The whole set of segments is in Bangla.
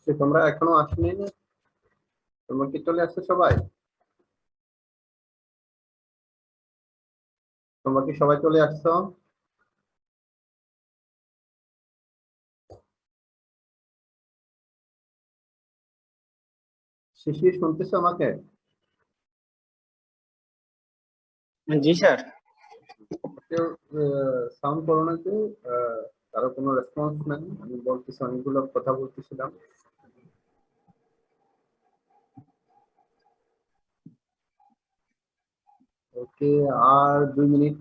তোমরা এখনো আসনি না? তোমরা কি চলে আসছো সবাই? তোমরা কি সবাই চলে আসছো? শিশির, শুনতেছো আমাকে? জি স্যার। কেউ সাউন্ড করো না কেউ। কারো কোনো রেসপন্স নাই। আমি বলতেছি, অনেকগুলো কথা বলতেছিলাম। ওকে, আর 2 মিনিট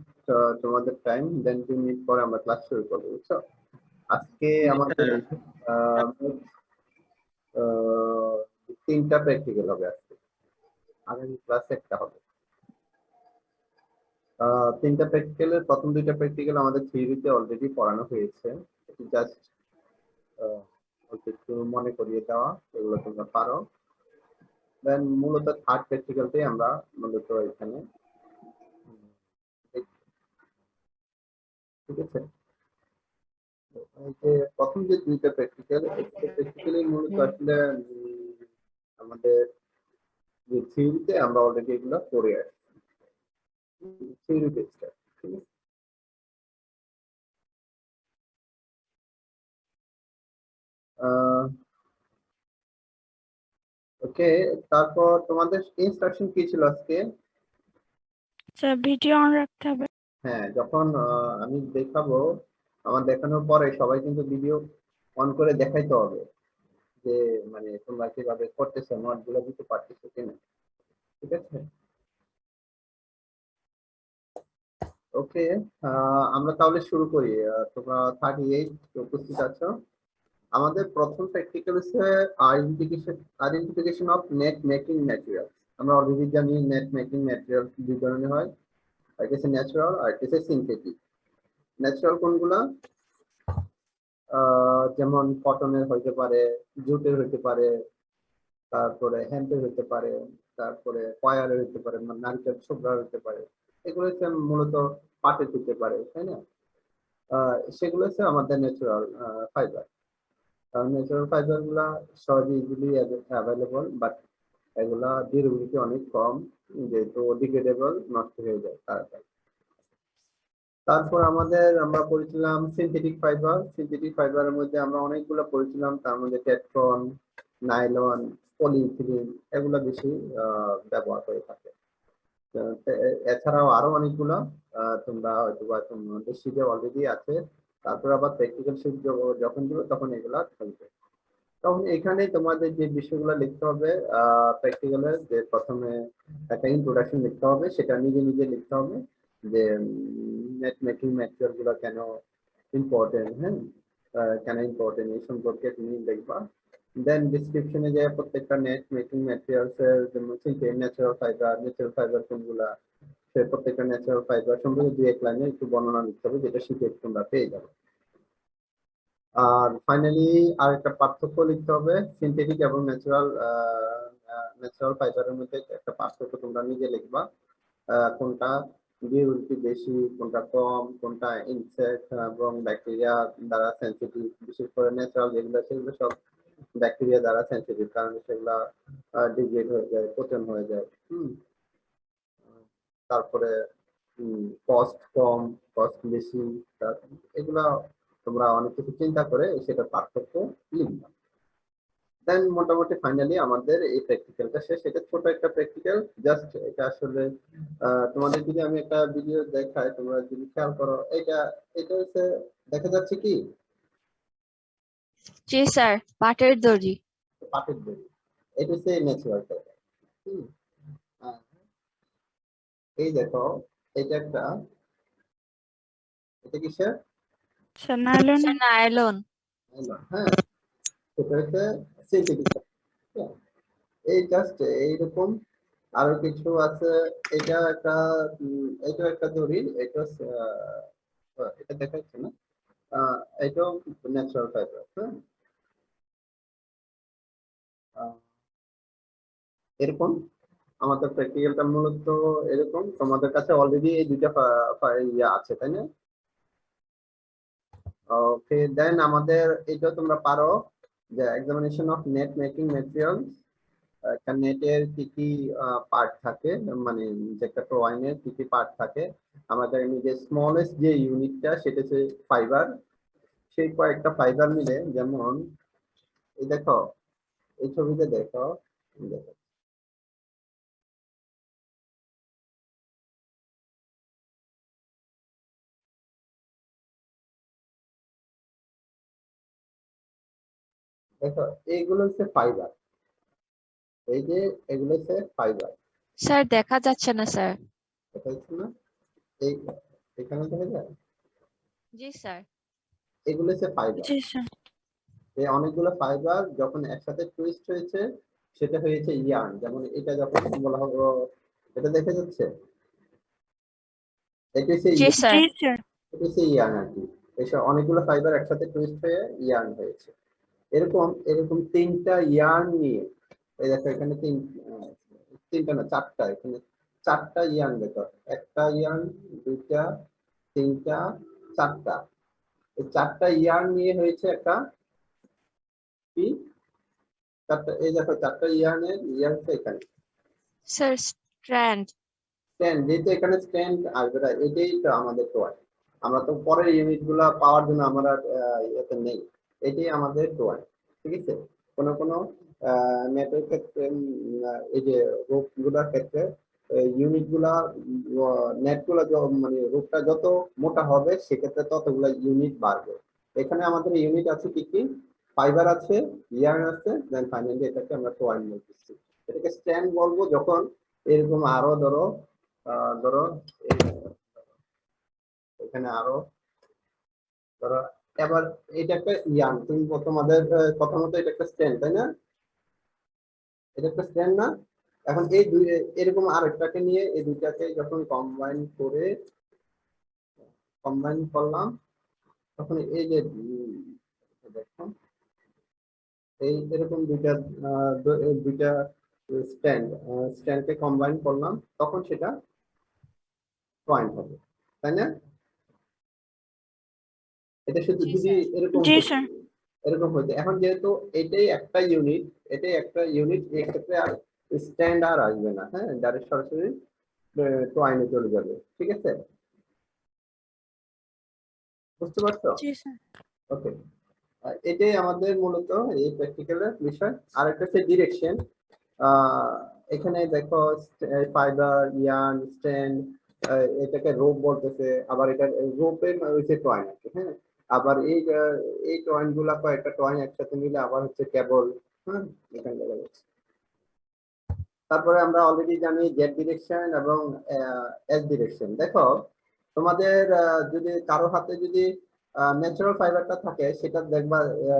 তোমাদের টাইম, দেন 2 মিনিট পরে আমরা ক্লাস শুরু করবো, বুঝছো? আজকে আমাদের আহ, 3টা প্র্যাকটিক্যাল হবে আজকে, আগামী ক্লাসে একটা হবে। 3টা প্র্যাকটিক্যালের প্রথম 2টা প্র্যাকটিক্যাল আমাদের থিওরিতে অলরেডি পড়ানো হয়েছে। জাস্ট একটু মনে করিয়ে দেওয়া, এগুলো তোমরা পারো। দেন মূলত থার্ড প্র্যাকটিক্যালটাই আমরা মূলত এখানে, ঠিক আছে? এই যে প্রথম যে 2টা প্র্যাকটিক্যাল, প্র্যাকটিক্যালি মূলত আসলে আমাদের যে থিওরিতে আমরা অলরেডি এগুলো পড়ে আসছি, থিওরি বেসড, ঠিক আছে? ওকে, তারপর তোমাদের ইনস্ট্রাকশন কি ছিল আজকে? স্যার ভিডিও অন রাখতে হবে। হ্যাঁ, যখন আমি দেখাবো, আমার দেখানোর পরে সবাই কিন্তু ভিডিও অন করে দেখাইতে হবে যে মানে তোমরা কিভাবে করতেছো, নোট গুলো দিতে পারতেছো কিনা, ঠিক আছে? ওকে, আমরা তাহলে শুরু করি। তোমরা 38 উপস্থিত আছো। আমাদের প্রথম প্র্যাকটিক্যাল হচ্ছে identification of net making material. আমরা অলরেডি জানি নেট মেকিং ম্যাটেরিয়াল দুই ধরনের হয়, একটা হচ্ছে ন্যাচারাল আর একটা হচ্ছে সিনথেটিক। ন্যাচারাল কোনগুলা? যেমন কটনের হইতে পারে, জুটের হইতে পারে, তারপরে হ্যান্ডের হইতে পারে, তারপরে কয়ারের হইতে পারে, নারকেল ছোবড়ার হইতে পারে। এগুলো হচ্ছে মূলত পাটের হইতে পারে, তাই না? সেগুলো হচ্ছে আমাদের ন্যাচারাল ফাইবার। ন্যাচারাল ফাইবার গুলা সহজে ইজিলি অ্যাভেলেবল, বাট এগুলা ডিউরেবিলিটি অনেক কম, যেহেতু ডিগ্রেডেবল, নষ্ট হয়ে যায় তাড়াতাড়ি। তারপর আমরা পড়েছিলাম সিনথেটিক ফাইবার। সিনথেটিক ফাইবারের মধ্যে আমরা অনেকগুলো পড়েছিলাম, তার মধ্যে টেট্রন, নাইলন, পলিইথিলিন এগুলো বেশি ব্যবহার করে থাকে। এছাড়াও আরো অনেকগুলো তোমরা হয়তো বা তোমাদের শিখে অলরেডি আছে। তারপর আবার প্র্যাকটিক্যাল শিট যখন দিবে তখন এগুলা থাকবে। তখন এখানে তোমাদের যে বিষয়গুলো লিখতে হবে প্র্যাকটিক্যালের, যে প্রথমে একটা ইন্ট্রোডাকশন লিখতে হবে, সেটা নিজে নিজে লিখতে হবে যে নেট মেকিং ম্যাটেরিয়াল গুলো কেন ইম্পর্টেন্ট, হ্যাঁ, কেন ইম্পর্টেন্ট এই সম্পর্কে তুমি লিখবা। দেন ডিসক্রিপশনে যে প্রত্যেকটা নেট মেকিং ম্যাটেরিয়ালস এর জন্য ন্যাচারাল ফাইবার কোনগুলা, সে প্রত্যেকটা ন্যাচারাল ফাইবার সম্পর্কে 2-1 লাইনে একটু বর্ণনা লিখতে হবে, যেটা শিখে তোমরা পেয়ে যাবে। আর ফাইনালি আরেকটা পার্থক্য লিখতে হবে, সিনথেটিক এবং ন্যাচারাল ফাইবারের মধ্যে একটা পার্থক্য তোমরা নিজে লিখবা। কোনটা ডিউরেবিলিটি বেশি, কোনটা কম, কোনটা ইনসেক্ট এবং ব্যাকটেরিয়া দ্বারা সেনসিটিভ। বিশেষ করে ন্যাচারাল যেগুলো সেগুলো সব ব্যাকটেরিয়া দ্বারা সেনসিটিভ, কারণ সেগুলা ডিগ্রেড হয়ে যায়, পচন হয়ে যায়। তারপরে কস্ট কম, কস্ট বেশি, এগুলা তোমরা অনেক কিছু চিন্তা করে সেটা পার্থক্য লিখবা। দেন মোটামুটি ফাইনালি আমাদের এই প্র্যাকটিক্যালটা শেষ। এটা ছোট একটা প্র্যাকটিক্যাল, জাস্ট এটা আসলে তোমাদের যদি আমি একটা ভিডিও দেখাই, তোমরা যদি খেয়াল করো, এটা এটা হচ্ছে দেখা যাচ্ছে কি? জি স্যার, পাটের দড়ি। পাটের দড়ি। এটা হচ্ছে ন্যাচারাল ফাইবার। এই দেখো, এটা একটা, এটা কিসের? Sir nylon. নাইলন। হ্যাঁ, এটা হচ্ছে সিনথেটিক। এই জাস্ট এইরকম আরো কিছু আছে। এটা একটা এটা একটা দড়ি, এটা এটা দেখা যাচ্ছে না, এটাও ন্যাচারাল ফাইবার। হ্যাঁ, এরকম আমাদের প্র্যাকটিক্যালটা মূলত এরকম। তোমাদের কাছে অলরেডি এই দুইটা ইয়ে আছে, তাই না? ওকে, দেন আমাদের এটা তোমরা পারো যে examination of net making materials, একটা নেটের কি কি পার্ট থাকে, মানে যে একটা টোয়াইনের কি কি পার্ট থাকে, আমরা জানি যে স্মলেস্ট যে ইউনিটটা সেটা হচ্ছে ফাইবার। সেই কয়েকটা ফাইবার মিলে, যেমন এই দেখো, এই ছবিতে দেখো, এই দেখো, দেখো এইগুলো হচ্ছে ফাইবার, এই যে এগুলো হচ্ছে ফাইবার, স্যার দেখা যাচ্ছে না স্যার। এটা হচ্ছে না, এই এখানে দেখা যায়, জি স্যার। এগুলো হচ্ছে ফাইবার। জি স্যার। এই অনেকগুলো ফাইবার যখন একসাথে টুইস্ট হয়েছে সেটা হয়েছে ইয়ার্ন। যেমন এটা যখন বলা হলো, এটা দেখা যাচ্ছে, এটা হচ্ছে জি স্যার। জি স্যার। এটা হচ্ছে ইয়ার্ন আর কি। এসব অনেকগুলো ফাইবার একসাথে টুইস্ট হয়ে ইয়ার্ন হয়েছে। এরকম এরকম তিনটা ইয়ার্ন নিয়ে, এই দেখো এখানে তিনটা না চারটা, এখানে চারটা ইয়ার্ন দেখো, একটা ইয়ার্ন, দুইটা, তিনটা, চারটা। এই চারটা ইয়ার্ন নিয়ে হয়েছে একটা কি, চারটা, এই দেখো চারটা ইয়ার্নের ইয়ার্ন এখানে স্যার স্ট্র্যান্ড। স্ট্যান্ড, যেহেতু এখানে স্ট্যান্ড আসবে না, এটাই তো আমাদের টোয়াই। আমরা তো পরের ইউনিট গুলা পাওয়ার জন্য আমরা ইয়েতে নেই, এটাই আমাদের টোয়াই। ঠিক আছে, কোনো কোনো নেটের ক্ষেত্রে এই যে রূপ গুলার ক্ষেত্রে ইউনিট গুলা, নেট গুলা মানে রূপটা যত মোটা হবে সেক্ষেত্রে ততগুলা ইউনিট বাড়বে। এখানে আমাদের ইউনিট আছে কি কি, ফাইবার আছে, ইয়ার্ন আছে, দেন ফাইনালি এটাকে আমরা টোয়াই বলতেছি। এটাকে স্ট্যান্ড বলবো যখন এরকম আরো ধরো ধরো এখানে আরো ধরো, এবার এটা একটা ইয়ার্ন, তুমি তোমাদের কথা মতো এটা একটা স্ট্যান্ড, তাই না? এটা একটা স্ট্যান্ড না? এখন এই দুই এরকম আরেকটাকে নিয়ে এই দুইটাকে যখন কম্বাইন করলাম, তখন এই যে দেখো এই এরকম দুইটা স্ট্যান্ডকে কম্বাইন করলাম, তখন সেটা পয়েন্ট হবে, তাই না? এটা শুধু জি যদি স্যার। এরকম জি হতো, স্যার। এরকম হতো। এখন যেহেতু এটাই একটা ইউনিট, এই ক্ষেত্রে আর স্ট্যান্ড আর আসবে না, হ্যাঁ, ডাইরেক্ট সরাসরি টোয়াইনে চলে যাবে। ঠিক আছে, বুঝতে পারছো? জি স্যার। ওকে, এটাই আমাদের মূলত এই প্র্যাকটিক্যালের বিষয়। আর একটা হচ্ছে ডিরেকশন। এখানে দেখো ফাইবার, ইয়ার্ন, স্ট্যান্ড, এটাকে রোপ বলতেছে, আবার এটা রোপের হচ্ছে টয়েন আছে, হ্যাঁ। আবার এই টয়েন গুলা কয়েকটা টয়েন একসাথে মিলে আবার হচ্ছে কেবল, হ্যাঁ, এখানে দেখা যাচ্ছে। তারপরে আমরা অলরেডি জানি জেড ডিরেকশন এবং এস ডিরেকশন। দেখো তোমাদের যদি কারো হাতে যদি ন্যাচারাল ফাইবারটা থাকে, সেটা দেখবা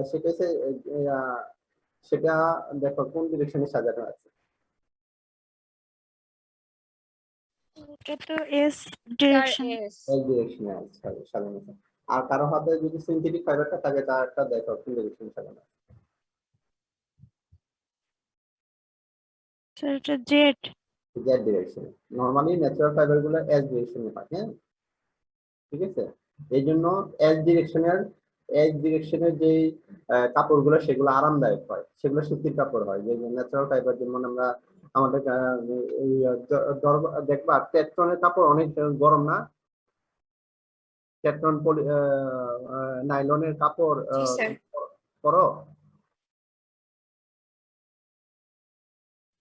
সেটা হচ্ছে সেটা দেখো কোন ডিরেকশনে সাজানো আছে। এটা তো এস ডিরেকশন। এস। এস ডিরেকশনে সাজানো আছে। আর কারো হাতে যদি সিনথেটিক ফাইবারটা থাকে, তারটা দেখো কোন ডিরেকশনে সাজানো আছে। স্যার এটা জেড। জেড ডিরেকশনে। নরমালি ন্যাচারাল ফাইবার গুলো এস ডিরেকশনে হয়, হ্যাঁ। ঠিক আছে, এই জন্য এস ডিরেকশনের যে কাপড়গুলো সেগুলো আরামদায়ক হয়, সেগুলো সুতির কাপড় হয়। যে ন্যাচারাল ফাইবার, যেমন আমরা আমাদের দেখবা টেট্রনের কাপড় অনেক গরম না, টেট্রন নাইলনের কাপড় জি স্যার। পরো।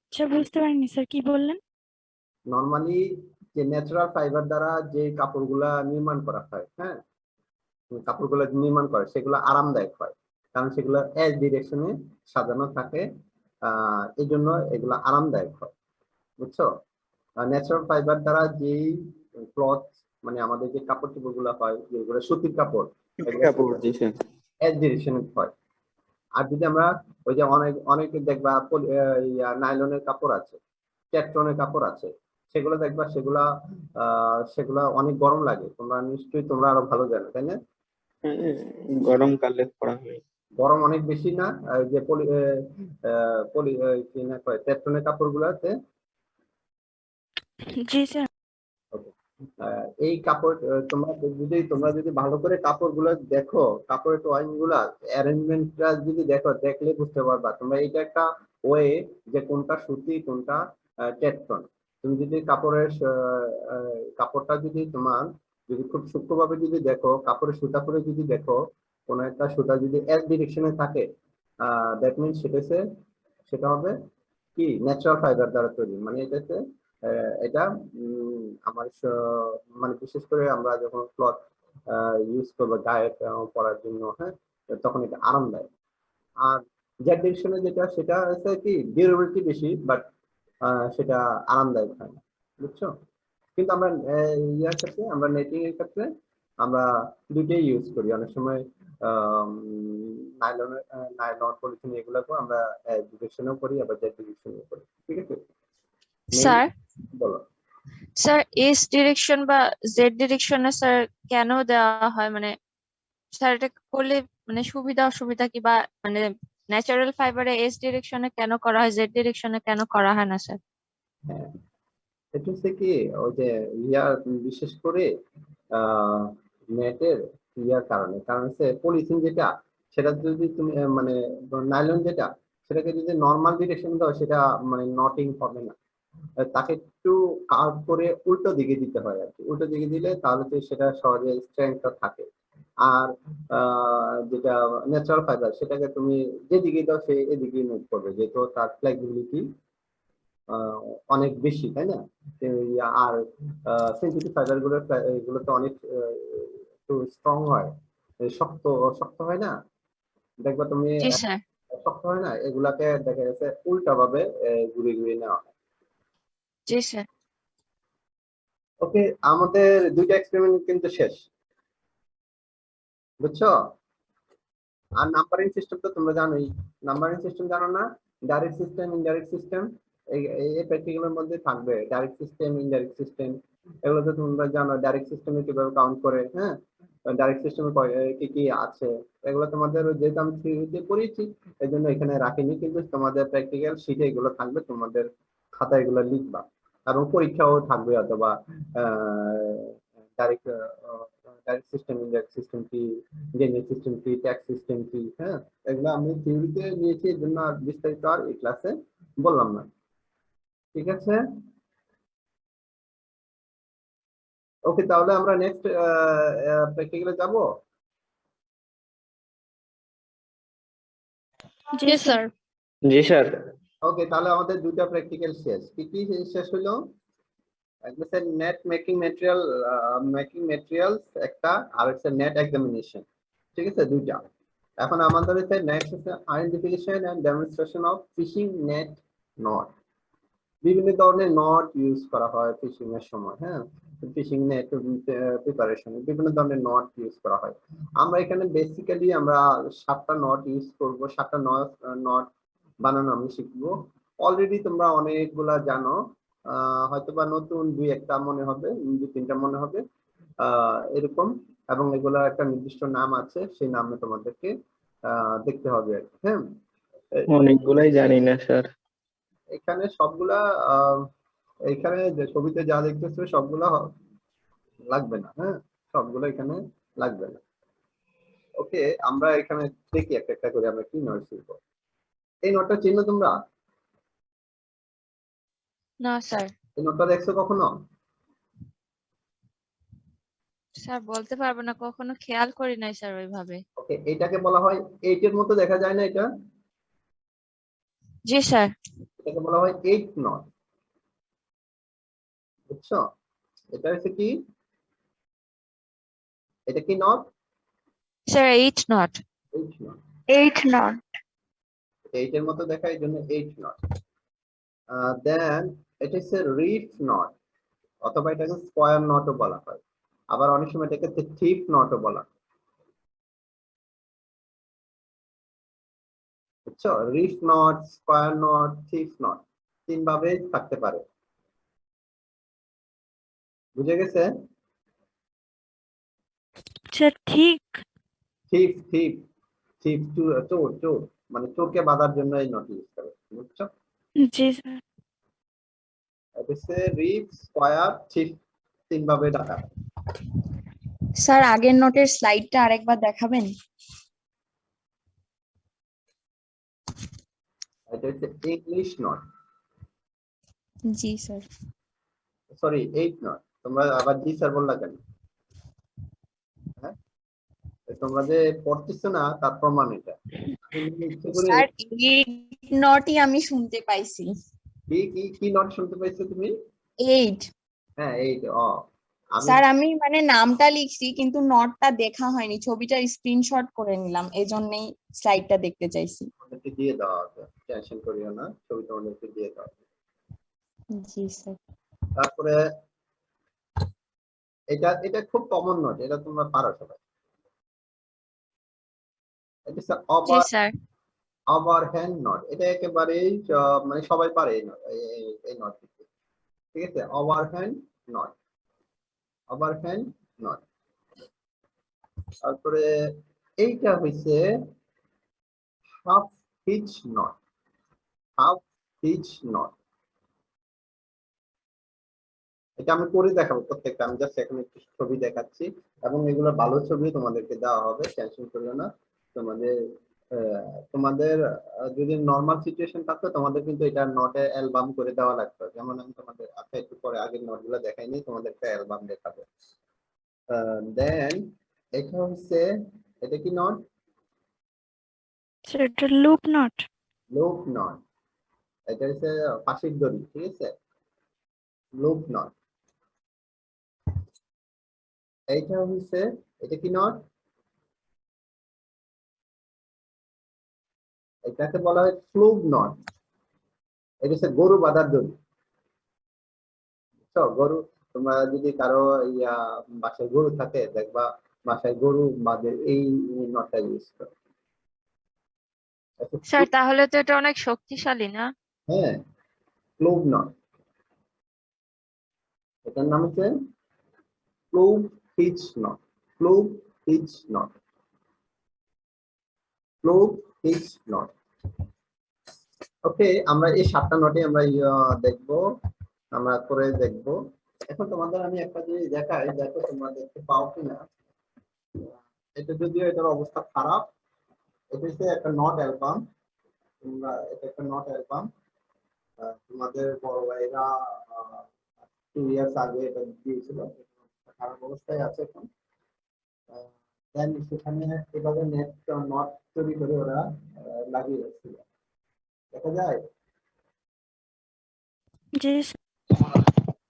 আচ্ছা বুঝতে পারিনি স্যার, কি বললেন? নরমালি যে ন্যাচারাল ফাইবার দ্বারা যে কাপড়গুলা নির্মাণ করা হয়, হ্যাঁ, কাপড়গুলো নির্মাণ করে সেগুলো আরামদায়ক হয়, কারণ সেগুলো এস ডিরেকশনে সাজানো থাকে। এই জন্য এগুলো আরামদায়ক হয়, বুঝছো? ন্যাচারাল ফাইবার দ্বারা যেই ক্লথ, মানে আমাদের যে কাপড় চোপড় গুলো হয়, যেগুলো সুতির কাপড়, কাপড়, জি স্যার। এস ডিরেকশনে হয়। আর যদি আমরা ওই যে অনেকে দেখবা নাইলনের কাপড় আছে, টেট্রনের কাপড় আছে, সেগুলো দেখবা সেগুলা অনেক গরম লাগে। তোমরা আরো ভালো জানো, তাই না? গরমকালে পরা হয়। গরম অনেক বেশি না, যে পলি পলি কি না কয় টেট্রনের কাপড় গুলাতে। জি স্যার। এই কাপড় তোমরা যদি ভালো করে কাপড়গুলো দেখো, কাপড়ের ড্রয়িং গুলা অ্যারেঞ্জমেন্টটা যদি দেখো, দেখলে বুঝতে পারবা তোমরা এটা একটা ওয়ে যে কোনটা সুতি কোনটা টেটন। তুমি যদি কাপড়টা যদি তোমার যদি খুব সূক্ষ্মভাবে যদি দেখো, কাপড়ের সুতা করে যদি দেখো, কোন একটা সুতা যদি এস ডিরেকশনে থাকে, দ্যাট মিনস সেটা হবে কি ন্যাচারাল ফাইবার দ্বারা তৈরি। মানে এটা আমার মানে বিশেষ করে আমরা যখন ক্লথ ইউজ করবো গায়ে পরার জন্য, হ্যাঁ, তখন এটা আরামদায়ক। আর জেড ডিরেকশনে সেটা হচ্ছে কি ডিউরেবিলিটি বেশি, বাট সেটা আরামদায়ক হয় না, বুঝছো? কিন্তু আমরা ইয়ার ক্ষেত্রে, আমরা নেটিং এর ক্ষেত্রে আমরা দুটোই ইউজ করি। অনেক সময় নাইলন পলিথিন এগুলোকেও আমরা ডিরেকশনেও করি, আবার জেড ডিরেকশনেও করি। ঠিক আছে, স্যার বলো। স্যার এস ডিরেকশন বা জেড ডিরেকশনে স্যার কেন দেওয়া হয়, মানে স্যার এটা করলে মানে সুবিধা অসুবিধা কি, বা মানে ন্যাচারাল ফাইবারে এস ডিরেকশনে কেন করা হয়, জেড ডিরেকশনে কেন করা হয় না স্যার? হ্যাঁ, এটা হচ্ছে কি ওই যে বিশেষ করে নেটের কারণ হচ্ছে পলিথিন যেটা, সেটা যদি তুমি মানে নাইলন যেটা, সেটাকে যদি নর্মাল ডিরেকশন দাও, সেটা মানে নটিং হবে না। তাকে একটু কার্ভ করে উল্টো দিকে দিতে হয় আর কি। উল্টো দিকে দিলে তাহলে তো সেটা সহজে স্ট্রেংথটা থাকে। আর যেটা ন্যাচারাল ফাইবার, সেটাকে তুমি যেদিকে দাও সে এদিকেই মুভ করবে, যেহেতু তার ফ্লেক্সিবিলিটি অনেক বেশি, তাই না? আর সিনথেটিক ফাইবার এগুলোতে অনেক একটু স্ট্রং হয়, শক্ত শক্ত হয় না, দেখবা তুমি জি স্যার। শক্ত হয় না, এগুলাকে দেখা গেছে উল্টা ভাবে ঘুরিয়ে ঘুরিয়ে নেওয়া হয়। জি স্যার। ওকে, আমাদের দুইটা এক্সপেরিমেন্ট কিন্তু শেষ, বুঝছো? আর নাম্বারিং সিস্টেম তো তোমরা জানোই। নাম্বারিং সিস্টেম জানো না? ডাইরেক্ট সিস্টেম, ইনডাইরেক্ট সিস্টেম, এই প্র্যাকটিক্যালের মধ্যে থাকবে। ডাইরেক্ট সিস্টেম, ইনডাইরেক্ট সিস্টেম, এগুলো তো তোমরা জানো। ডাইরেক্ট সিস্টেমে কিভাবে কাউন্ট করে, হ্যাঁ, ডাইরেক্ট সিস্টেমে কি কি আছে, এগুলো তোমাদের যেহেতু আমি থিওরিতে পড়িয়েছি, এই জন্য এখানে রাখিনি, কিন্তু তোমাদের প্র্যাকটিক্যাল শিটে এগুলো থাকবে, তোমাদের খাতায় এগুলো লিখবা, এবং পরীক্ষাও থাকবে। অথবা direct direct system, indirect system কি, জেনারেল সিস্টেম কি, ট্যাক্স সিস্টেম কি, হ্যাঁ, এগুলো আমি থিওরিতে নিয়েছি, এর জন্য আর বিস্তারিত আর এই ক্লাসে বললাম না। ঠিক আছে, ওকে, তাহলে আমরা নেক্সট প্র্যাকটিক্যালে যাব। জি জি স্যার। স্যার। জি স্যার। ওকে, তাহলে আমাদের দুইটা প্র্যাকটিক্যাল শেষ। কি কি শেষ হলো? একটা নেট মেকিং ম্যাটেরিয়ালস একটা, আর একটা নেট এক্সামিনেশন। ঠিক আছে, দুইটা। এখন আমাদের হচ্ছে নেক্সট হচ্ছে identification and demonstration of fishing net knot. বিভিন্ন ধরনের নট ইউজ করা হয় ফিশিং এর সময়, হ্যাঁ, ফিশিং নেট প্রিপারেশনে বিভিন্ন ধরনের নট ইউজ করা হয়। আমরা এখানে বেসিক্যালি আমরা 7টা নট ইউজ করব, 7টা নট বানানো আমি শিখবো। অলরেডি তোমরা অনেকগুলা জানো, হয়তোবা নতুন দুই একটা মনে হবে, দুই তিনটা মনে হবে, এরকম। এবং এগুলা একটা নির্দিষ্ট নাম আছে, সেই নামে তোমাদেরকে দেখতে হবে আর কি, হ্যাঁ। অনেকগুলাই জানি না স্যার। এখানে সবগুলা এখানে যে ছবিতে যা দেখতেছো সবগুলা লাগবে না, হ্যাঁ, সবগুলো এখানে লাগবে না। ওকে, আমরা এখানে দেখি একটা একটা করে আমরা কি নোট শিখব। এই নোটটা চিনো তোমরা? না স্যার। এই নোটটা দেখছো কখনো? স্যার বলতে পারবো না, কখনো খেয়াল করি নাই স্যার ওইভাবে। ওকে, এটাকে বলা হয় 8 এর মতো দেখা যায় না এটা? জি স্যার। এটাকে বলা হয় 8 নট, বুঝছো? এটা হচ্ছে কি, এটা কি not? Sir 8 not. 8 not. 8 not. 8 এর মতো দেখা, এই জন্য 8 নট। দেন এটা হচ্ছে রিফ নট, অথবা এটাকে স্কয়ার নটও বলা হয়। আবার অনেক সময় এটাকে থিপ নটও বলা হয়, বুঝছো? Reef knot, square knot, thief knot, তিন ভাবে থাকতে পারে, বুঝে গেছে? স্যার ঠিক। থিপ থিপ থিপ, চোর চোর, মানে চোরকে বাঁধার জন্য এই নট ইউজ করে, বুঝছো? জি স্যার। এটা হচ্ছে রিফ, স্কয়ার, থিপ, তিনভাবে ডাকা হয়। স্যার আগের নোটের স্লাইডটা আরেকবার দেখাবেন? এটা হচ্ছে English not, G sir. Sorry 8 not. তোমরা আবার জি স্যার বললা কেন? হ্যাঁ, তোমরা যে পড়তেছো না তার প্রমাণ এটা। আমি ইচ্ছে করে স্যার এইট নটই আমি শুনতে পাইছি। কি কি কি নট শুনতে পাইছো তুমি? এইট। হ্যাঁ 8 আমি স্যার আমি মানে নামটা লিখছি কিন্তু নটটা দেখা হয়নি, ছবিটা স্ক্রিনশট করে নিলাম, এজন্যই স্লাইডটা দেখতে চাইছি। তোমাদেরকে দিয়ে দেওয়া হবে, টেনশন করিও না, ছবি তোমাদেরকে দিয়ে দেওয়া হবে। জি স্যার। তারপরে এটা এটা খুব কমন নট, এটা তোমরা পারো সবাই। এটা হচ্ছে জি স্যার। ওভারহ্যান্ড নট। এটা একেবারেই মানে সবাই পারে এই নট, এই নট। ঠিক আছে, ওভারহ্যান্ড নট, ওভারহ্যান্ড নট। তারপরে এইটা হইছে half hitch knot, half hitch knot. এটা আমি করে দেখাবো প্রত্যেকটা, আমি জাস্ট এখন একটু ছবি দেখাচ্ছি এবং এগুলো ভালো ছবি তোমাদেরকে দেওয়া হবে, টেনশন করিও না। তোমাদের তোমাদের যদি নর্মাল সিচুয়েশন থাকতো তোমাদের কিন্তু এটা নটে অ্যালবাম করে দেওয়া লাগতো। যেমন আমি তোমাদের আচ্ছা একটু পরে আগের নোটগুলো দেখাইনি, তোমাদের একটা অ্যালবাম দেখাবো। দেন এটা হচ্ছে, এটা কি নট? স্যার এটা লুপ নট। Loop not. এটা হচ্ছে ফাঁসির দড়ি, ঠিক আছে, লুপ নট। এইটা হচ্ছে, এটা কি নট? এটাকে বলা হয় ফ্লুগ নট। এটা হচ্ছে গরু বাঁধার দড়ি। তো গরু, তোমরা যদি কারো ইয়া বাসায় গরু থাকে দেখবা বাসায় গরু বাঁধে এই নটটা ইউজ করে। স্যার তাহলে তো এটা অনেক শক্তিশালী না? হ্যাঁ, ফ্লুগ নট, এটার নাম হচ্ছে ফ্লুগ পিচ নট, ফ্লুগ পিচ নট, ফ্লুগ পিচ নট। ওকে, আমরা এই 7টা নটে আমরা দেখবো, আমরা করে দেখবো। এখন তোমাদের আমি একটা জিনিস দেখাই, দেখো তোমরা দেখতে পাও কিনা। এটা যদিও এটার অবস্থা খারাপ, এটা হচ্ছে একটা নট অ্যালবাম। তোমরা এটা একটা নট অ্যালবাম, তোমাদের বড় ভাইরা 2 ইয়ার্স আগে এটা দিয়েছিল, খারাপ অবস্থায় আছে এখন। দেন সেখানে এভাবে নেট নট তৈরি করে ওরা লাগিয়ে রাখছিল, দেখা যায়। জি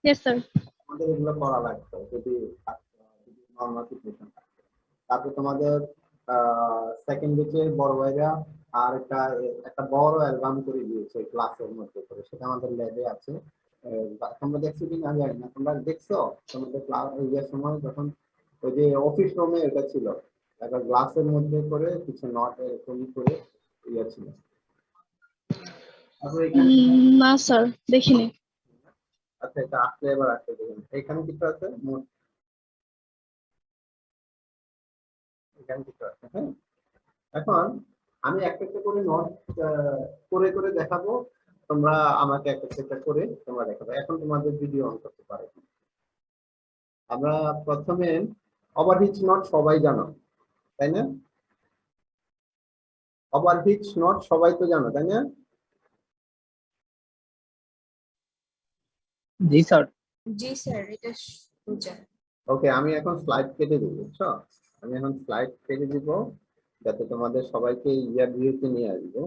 ইয়েস স্যার। আমাদের এগুলো করা লাগতো যদি নর্মাল সিচুয়েশন থাকতো। তারপর তোমাদের সেকেন্ড ব্যাচে বড় ভাইরা আর একটা একটা বড় অ্যালবাম করে দিয়েছে ক্লাসের মধ্যে করে, সেটা আমাদের ল্যাবে আছে। তোমরা দেখছো কিনা জানি না, তোমরা দেখছো তোমাদের ক্লাস ইয়ার সময় যখন ওই যে অফিস রুমে এটা ছিল, একটা গ্লাসের মধ্যে করে কিছু নট এরকম করে ইয়ে ছিল। তারপর এখানে না স্যার দেখিনি। আচ্ছা, এটা আসলে এবার আসলে দেখুন এখানে কিছু আছে, মোট এখানে কিছু আছে। হ্যাঁ, এখন আমি একটা একটা করে নোট করে করে দেখাবো, তোমরা আমাকে একটা একটা করে তোমরা দেখাবো। এখন তোমাদের ভিডিও অন করতে পারো। আমরা প্রথমে ওভারহিচ নট সবাই জানো, তাই না? ওভারহিচ নট সবাই তো জানো, তাই না? জি স্যার। জি স্যার এটা বুঝা। ওকে, আমি এখন স্লাইড কেটে দিব, বুঝছো? আমি এখন স্লাইড কেটে দিব যাতে তোমাদের সবাইকে ইয়ার ভিউতে নিয়ে আসবো।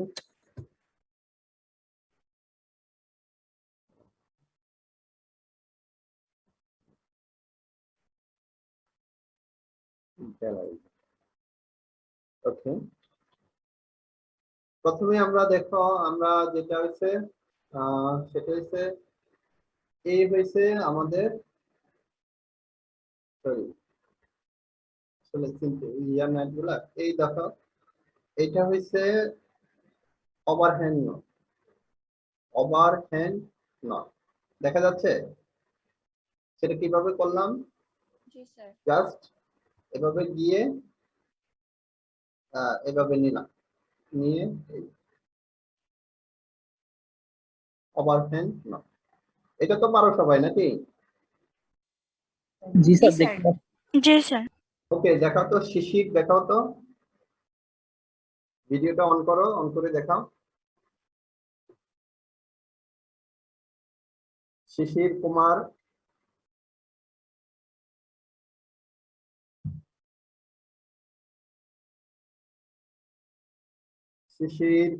ওকে, প্রথমে আমরা দেখো, আমরা যেটা হচ্ছে সেটা হচ্ছে এই হয়েছে আমাদের, সরি আসলে ইয়ার নাইট গুলা, এই দেখো এটা হয়েছে ওভারহ্যান্ড নট, ওভারহ্যান্ড নট দেখা যাচ্ছে। সেটা কিভাবে করলাম, জি স্যার। জাস্ট এভাবে গিয়ে এভাবে নিলাম, নিয়ে ওভারহ্যান্ড নট। এটা তো পারো সবাই নাকি? জি জি স্যার স্যার দেখতে পাচ্ছি। জি স্যার। ওকে, দেখাও তো শিশির, দেখাও তো ভিডিওটা অন করো, অন করে দেখাও। শিশির কুমার, শিশির,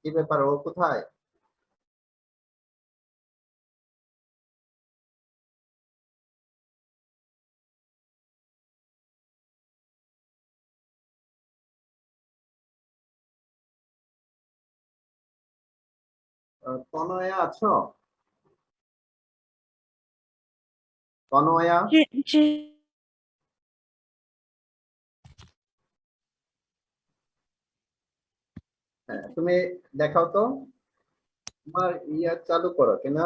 কি ব্যাপার, ও কোথায়? তনয়া আছো? তনয়া, জি জি হ্যাঁ, তুমি দেখাও তো, তোমার ইয়া চালু করো কিনা,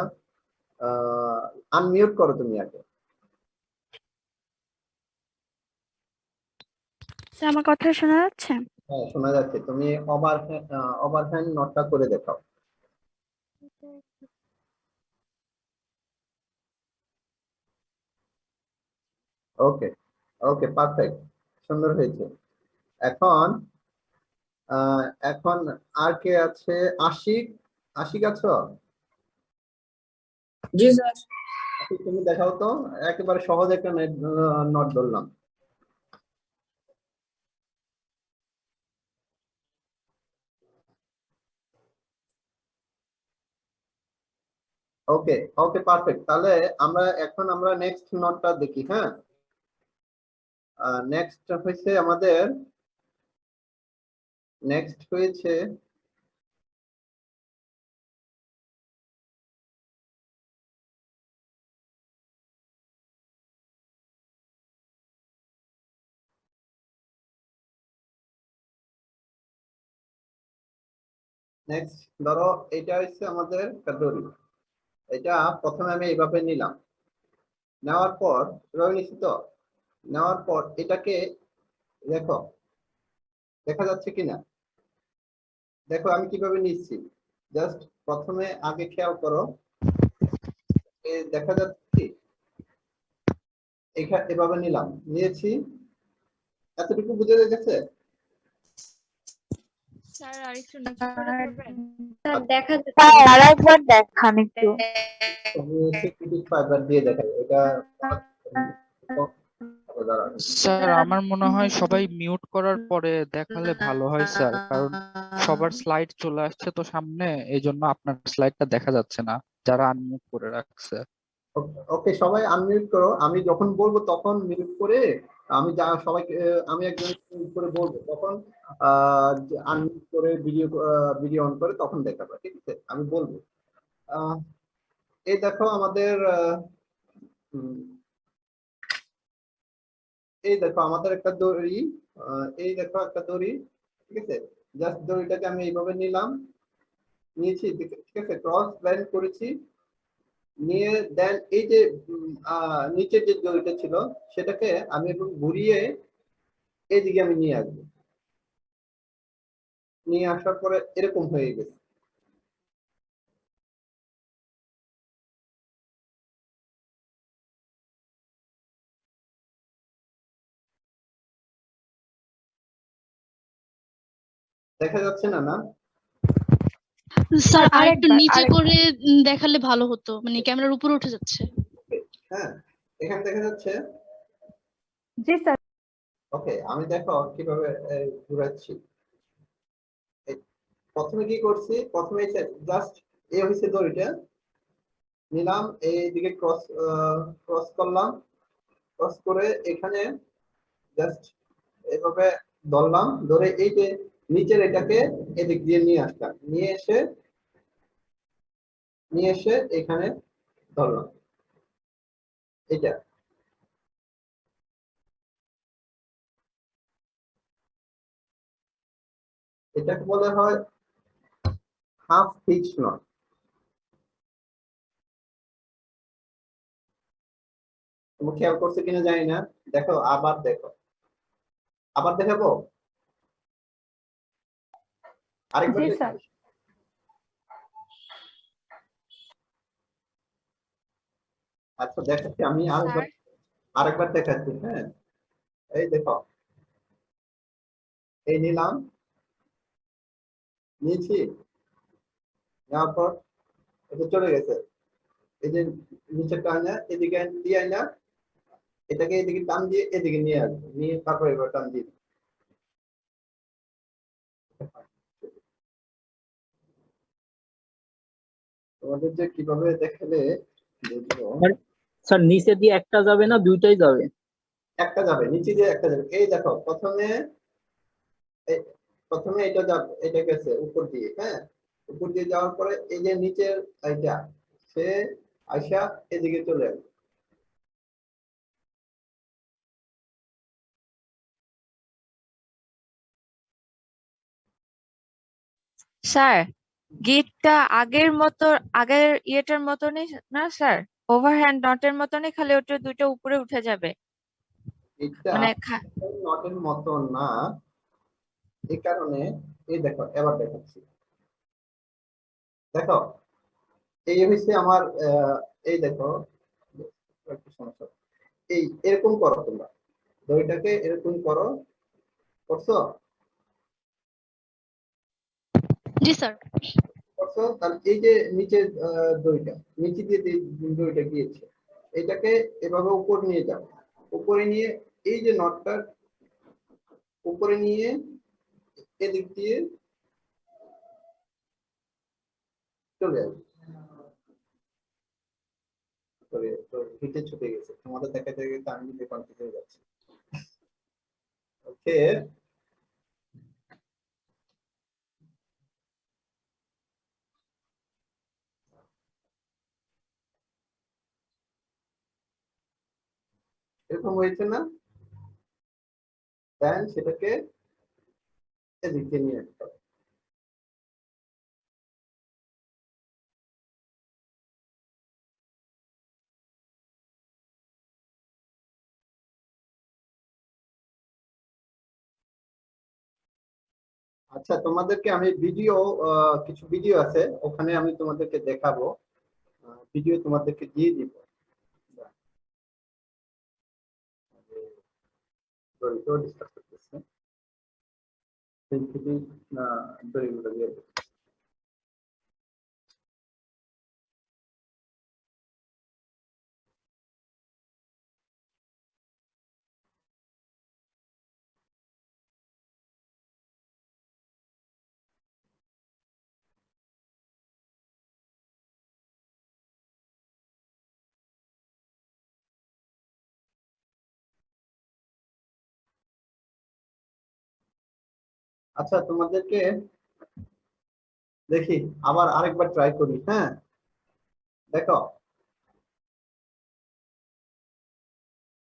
আনমিউট করো তুমি আগে। স্যার, আমার কথা শোনা যাচ্ছে? হ্যাঁ, শোনা যাচ্ছে। তুমি ওভারহ্যান্ড নোটটা করে দেখাও। ওকে, ওকে, পারফেক্ট, সুন্দর হয়েছে। এখন এখন আর কে আছে? আশিক, আশিক আছো? জি স্যার। আশিক, তুমি দেখাও তো, একেবারে সহজ একটা নোট ধরলাম। ওকে, ওকে, পারফেক্ট। তাহলে আমরা নেক্সট নোটটা দেখি। হ্যাঁ, নেক্সট হয়েছে আমাদের, নেক্সট হয়েছে নেক্সট, ধরো এটা হচ্ছে আমাদের দড়ি। এটা প্রথমে আমি এইভাবে নিলাম, নেওয়ার পর এভাবে নিচ্ছি তো, নেওয়ার পর এটাকে দেখো, দেখা যাচ্ছে কিনা, দেখো আমি কিভাবে নিচ্ছি। জাস্ট প্রথমে আগে খেয়াল করো, দেখা যাচ্ছে কি, এভাবে নিলাম, নিয়েছি, এতটুকু বুঝে গেছে। স্যার আরেকটু নিচু করে করবেন। স্যার দেখা স্যার আরেকবার দেখান একটু। আমি সিকিউরিটি ফাইবার দিয়ে দেখাই এটা। দাঁড়ান। স্যার আমার মনে হয় সবাই মিউট করার পরে দেখালে ভালো হয় স্যার, কারণ সবার স্লাইড চলে আসছে তো সামনে, এই জন্য আপনার স্লাইডটা দেখা যাচ্ছে না যারা আনমিউট করে রাখছে। ওকে, সবাই আনমিউট করো, আমি যখন বলবো তখন মিউট করে, আমি যা সবাইকে, আমি একজন মিউট করে বলবো তখন আনমিউট করে ভিডিও অন করে তখন দেখাবো, ঠিক আছে? আমি বলবো। আহ, এই দেখো আমাদের উম, এই দেখো আমাদের একটা দড়ি, এই দেখো একটা দড়ি, ঠিক আছে? জাস্ট দড়িটাকে আমি এইভাবে নিলাম, নিয়েছি, ঠিক আছে, ক্রস লাইন করেছি, নিয়ে দেন এই যে নিচের যে দড়িটা ছিল সেটাকে আমি একটু ঘুরিয়ে এইদিকে আমি নিয়ে আসবো, নিয়ে আসার পরে এরকম হয়ে গেছে। দেখা যাচ্ছে না? না, স্যার আরেকটু আরেকবার নিচে আরেকবার করে দেখালে ভালো হতো, মানে ক্যামেরার উপরে উঠে যাচ্ছে। হ্যাঁ, এখানে দেখা যাচ্ছে। জি স্যার। ওকে, আমি দেখো কিভাবে ঘুরাচ্ছি। এই, প্রথমে কি করছি, প্রথমে জাস্ট এই হয়েছে দড়িটা, নিলাম, এইদিকে ক্রস ক্রস করলাম, ক্রস করে এখানে জাস্ট এভাবে ধরলাম, ধরে এই যে নিচের এটাকে এদিক দিয়ে নিয়ে আসলাম, নিয়ে এসে এখানে ধরলাম, এটা এটাকে বলা হয় হাফ হিচ নট। তুমি খেয়াল করছো কিনা জানি না, দেখো, আবার দেখো, আবার দেখাবো, আরেকবার জি দেখো। স্যার। আচ্ছা দেখাচ্ছি আমি স্যার আরেকবার দেখাচ্ছি, হ্যাঁ। এই দেখো, এই নিলাম, নিয়েছি, নেওয়ার পর এটা চলে গেছে। এই যে নিচেরটা আয়না এদিকে দিয়ে আয়না, এটাকে এদিকে টান দিয়ে এদিকে নিয়ে আসবে, নিয়ে তারপর এবার টান দিয়ে দিবে। তোমাদের যে কিভাবে দেখালে বুঝবো। স্যার নিচে দিয়ে একটা যাবে না দুইটাই যাবে? একটা যাবে, নিচে দিয়ে একটা যাবে। এই দেখো প্রথমে এটা যাবে, এটা গেছে উপর দিয়ে, হ্যাঁ। উপর দিয়ে যাওয়ার পরে এই যে নিচের এইটা, সে আইসা এদিকে চলে আসবে। স্যার গিটটা আগের ইয়েটার মতনই না স্যার? ওভারহ্যান্ড নটের মতনই, খালি ওটা দুইটা উপরে উঠে যাবে এটা মানে নটের মতো না, এই কারণে এই দেখো এবার দেখাচ্ছি। দেখো এই হচ্ছে আমার এই দেখো একটু সমস্যা। এই এরকম করো তোমরা, দড়িটাকে এরকম করো, করছো? জি স্যার। করছো, তাহলে এই যে নিচে দড়িটা, নিচে দিয়ে যে দড়িটা গিয়েছে, এটাকে এভাবে উপর নিয়ে যাও। উপরে নিয়ে এই যে নটটা উপরে নিয়ে এদিক দিয়ে চলে আসবে। সরি, তো হিটে ছুটে গেছে, তোমাদের দেখাতে দেখাতে আমি কিন্তু কনফিউজ হয়ে যাচ্ছি। ওকে, এরকম হয়েছে না? দেন সেটাকে এদিকে নিয়ে আসতে হবে। আচ্ছা তোমাদেরকে আমি কিছু ভিডিও আছে, ওখানে আমি তোমাদেরকে দেখাবো, ভিডিও তোমাদেরকে দিয়ে দিব। সরি, তো ডিসকাস করতেছে সেন্সিটিভ না, দড়িগুলো দিয়ে দেব। আচ্ছা তোমাদেরকে দেখি আবার আরেকবার ট্রাই করি, হ্যাঁ। দেখো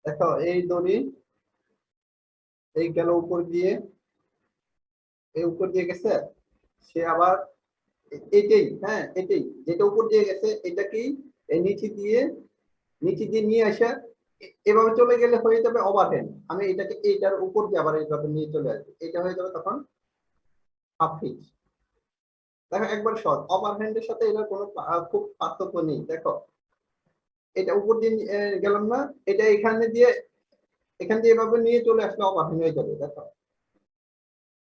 দেখো এই দড়ি, এই গেল উপর দিয়ে, এই উপর দিয়ে গেছে, সে আবার এটাই, হ্যাঁ এটাই যেটা উপর দিয়ে গেছে এটাকেই এই নিচে দিয়ে নিয়ে আসা, এভাবে চলে গেলে হয়ে যাবে ওভারহ্যান্ড। আমি এটাকে এইটার উপর দিয়ে আবার এইভাবে নিয়ে চলে আসবো, এটা হয়ে যাবে তখন হাফ হিচ। দেখো একবার সহজ, ওভারহ্যান্ডের সাথে এটার কোনো খুব পার্থক্য নেই। দেখো এটা উপর দিয়ে গেলাম না, এটা এখান দিয়ে এভাবে নিয়ে চলে আসলে ওভারহ্যান্ড হয়ে যাবে। দেখো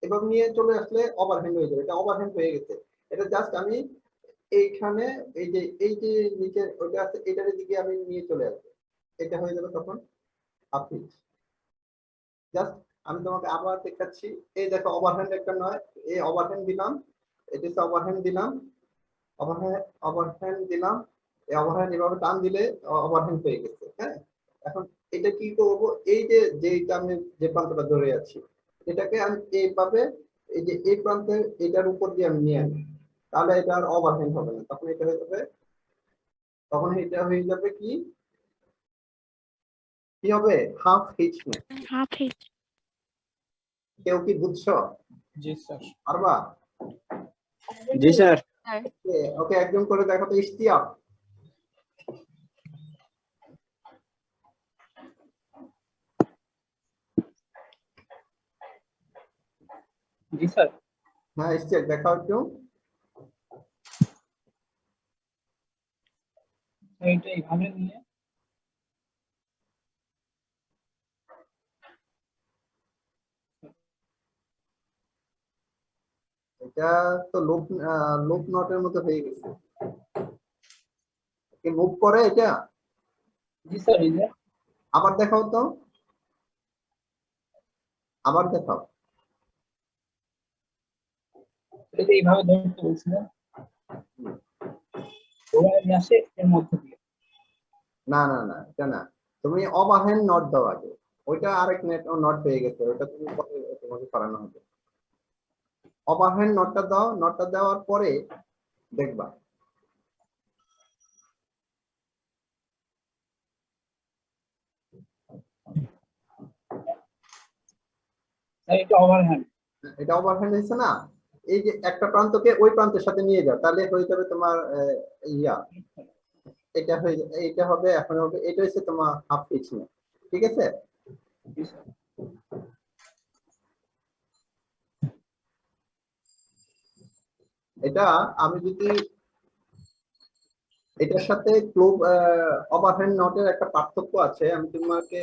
এভাবে নিয়ে চলে আসলে ওভারহ্যান্ড হয়ে যাবে, এটা ওভারহ্যান্ড হয়ে গেছে। এটা জাস্ট আমি এইখানে এই যে নিচে ওটা আছে এটার দিকে আমি নিয়ে চলে আসবো, এটা হয়ে যাবে তখন হাফ হিচ। জাস্ট আমি তোমাকে আবার দেখাচ্ছি। এই দেখো ওভারহ্যান্ড একটা নয়, এই ওভারহ্যান্ড দিলাম, এটা হচ্ছে ওভারহ্যান্ড দিলাম, ওভারহ্যান্ড দিলাম, এই ওভারহ্যান্ড এভাবে টান দিলে ওভারহ্যান্ড হয়ে গেছে, হ্যাঁ। এখন এটা কি করব, এই যে যেটা আমি যে প্রান্তটা ধরে আছি এটাকে আমি এইভাবে এই যে এই প্রান্তে এটার উপর দিয়ে আমি নিয়ে আনি, তাহলে এটা আর ওভারহ্যান্ড হবে না, তখন এটা হয়ে যাবে কি কি হবে, হাফ হিচ। Half hit. কেউ কি বুঝছো? জি স্যার। পারবা? জি স্যার। ওকে একদম করে দেখো তো, ইশতিয়াক। জি স্যার। হ্যাঁ ইশতিয়াক দেখাও একটু। এইটা এইভাবে নিয়ে এটা তো লুপ নটের মতো হয়ে গেছে। কি মুভ করে এটা? জি স্যার, এই যে আবার দেখাও তো, আবার দেখাও। এটা এইভাবে ধরতে বলছিলেন, ওভাবে নিয়ে আসে এর মধ্যে দিয়ে। না না না, এটা না, তুমি ওভারহ্যান্ড নট দাও আগে, ওইটা আরেক নট পেয়ে গেছে, ওইটা তুমি পরে তোমাকে করানো হবে। ওভারহ্যান্ড নটটা দাও, নটটা দেওয়ার পরে দেখবা স্যার এটা ওভারহ্যান্ড। এটা ওভারহ্যান্ড হয়েছে না, এই যে একটা প্রান্তকে ওই প্রান্তের সাথে নিয়ে যাও, তাহলে হয়ে যাবে তোমার ইয়া, এটা হয়ে এটা হবে, এখন হবে, এটা হচ্ছে তোমার হাফ পিচ না, ঠিক আছে? জি স্যার। এটা আমি যদি এটার সাথে ক্লোব ওভারহ্যান্ড নটের একটা পার্থক্য আছে, আমি তোমাকে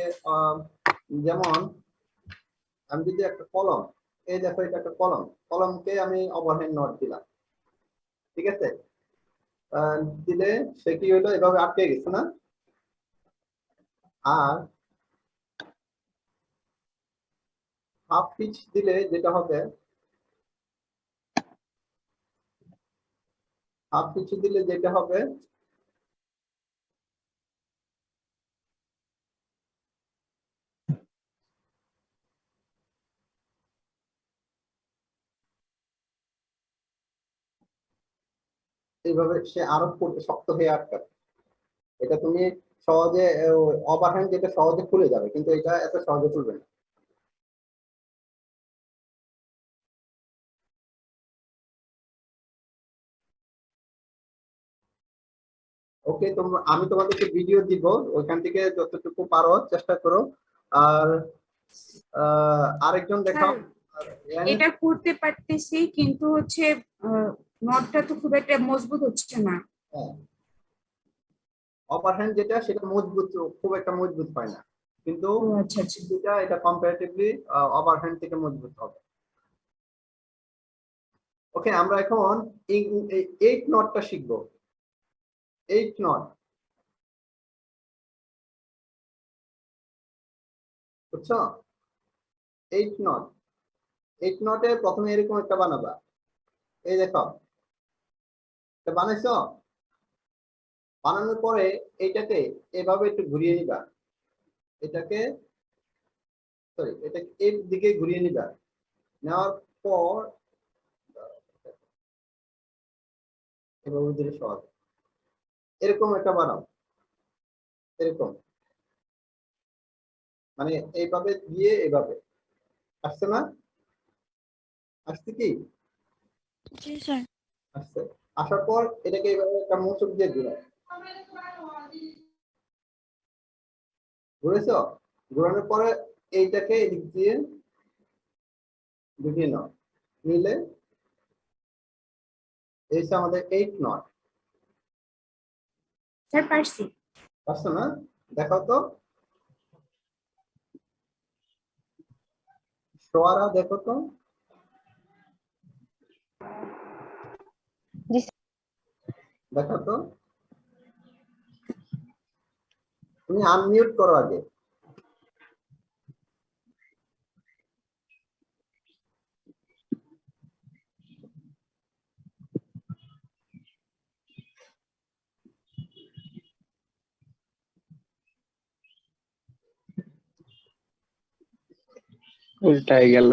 যেমন আমি যদি একটা কলম, এই দেখো এটা একটা কলম, কলমকে আমি ওভারহ্যান্ড নট দিলাম, ঠিক আছে? দিলে সে কি হলো, এভাবে আটকে গেছে না? আর হাফ পিচ দিলে যেটা হবে, হাফ পিচ দিলে যেটা হবে, এইভাবে সে আরো করতে শক্ত হয়ে আটকাবে। এটা তুমি সহজে ওভারহ্যান্ড যেটা সহজে খুলে যাবে, কিন্তু এটা এত সহজে খুলবে না। ওকে, তোমরা, আমি তোমাদেরকে ভিডিও দিব, ওইখান থেকে যতটুকু পারো চেষ্টা করো। আর আরেকজন দেখাও। এটা করতে পারতেছি, কিন্তু হচ্ছে নটটা তো খুব একটা মজবুত হচ্ছে না। ওভারহ্যান্ড যেটা সেটা মজবুত, খুব একটা মজবুত হয় না, কিন্তু ও আচ্ছা আচ্ছা। এটা কম্পারেটিভলি ওভারহ্যান্ড থেকে মজবুত হবে। ওকে, আমরা এখন 8 নটটা শিখবো। 8 নট, বুঝছো? 8 নট, 8 নটে প্রথমে এরকম একটা বানাবা, এই দেখো এটা বানাইছো। বানানোর পরে এইটাকে এভাবে একটু ঘুরিয়ে নিবা, এটাকে সরি এটাকে এই দিকে ঘুরিয়ে নিবা, নেওয়ার পর এভাবে দিলে সহজ, এরকম একটা বানাও, এরকম, মানে এইভাবে দিয়ে এভাবে আসছে না? আসছে কি? জি স্যার। আসছে। আসার পর এটাকে এইভাবে একটা মোচক দিয়ে ঘুরাও, ঘুরেছো? ঘুরানোর পরে এইটাকে এদিক দিয়ে ঢুকিয়ে নাও, নিলে এই হচ্ছে আমাদের 8 নট। স্যার পারছি। পারছো না? দেখাও তো, সোয়ারা দেখো তো, দেখো তো, তুমি আনমিউট করো আগে। উল্টাই গেল,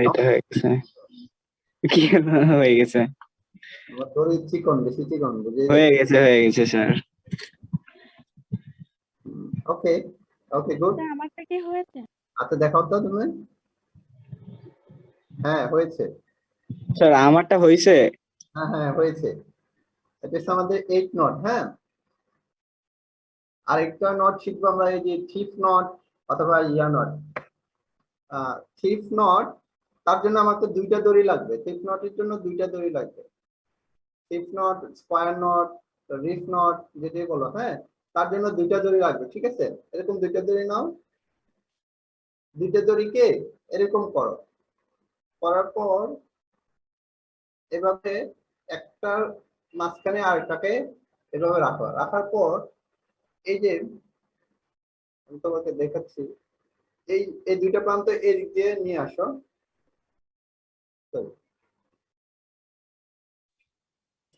এই তো হয়ে গেছে, কি হয়ে গেছে, আমার শরীর চিকন, বেশি চিকন, বুঝে হয়ে গেছে স্যার। ওকে, ওকে গুড। স্যার আমারটা কি হয়েছে? আচ্ছা দেখাও তো তুমি। হ্যাঁ হয়েছে, স্যার আমারটা হয়েছে। হ্যাঁ হ্যাঁ হয়েছে। এটা হচ্ছে আমাদের 8 নট। হ্যাঁ, আরেকটা নট শিখবো আমরা, এই যে থিপ নট অথবা ইয়া নট। থিপ নট, তার জন্য আমাকে দুইটা দড়ি লাগবে, থিপ নটের জন্য দুইটা দড়ি লাগবে। Thief knot, square knot, reef knot যেটাই বলো, হ্যাঁ, তার জন্য দুইটা দড়ি লাগবে, ঠিক আছে? এরকম দুইটা দড়ি নাও, দুইটা দড়িকে এরকম করো, করার পর এভাবে একটার মাঝখানে আরেকটাকে এভাবে রাখার পর এই যে আমি তোমাকে দেখাচ্ছি, এই এই দুইটা প্রান্ত এই দিক দিয়ে নিয়ে আসো।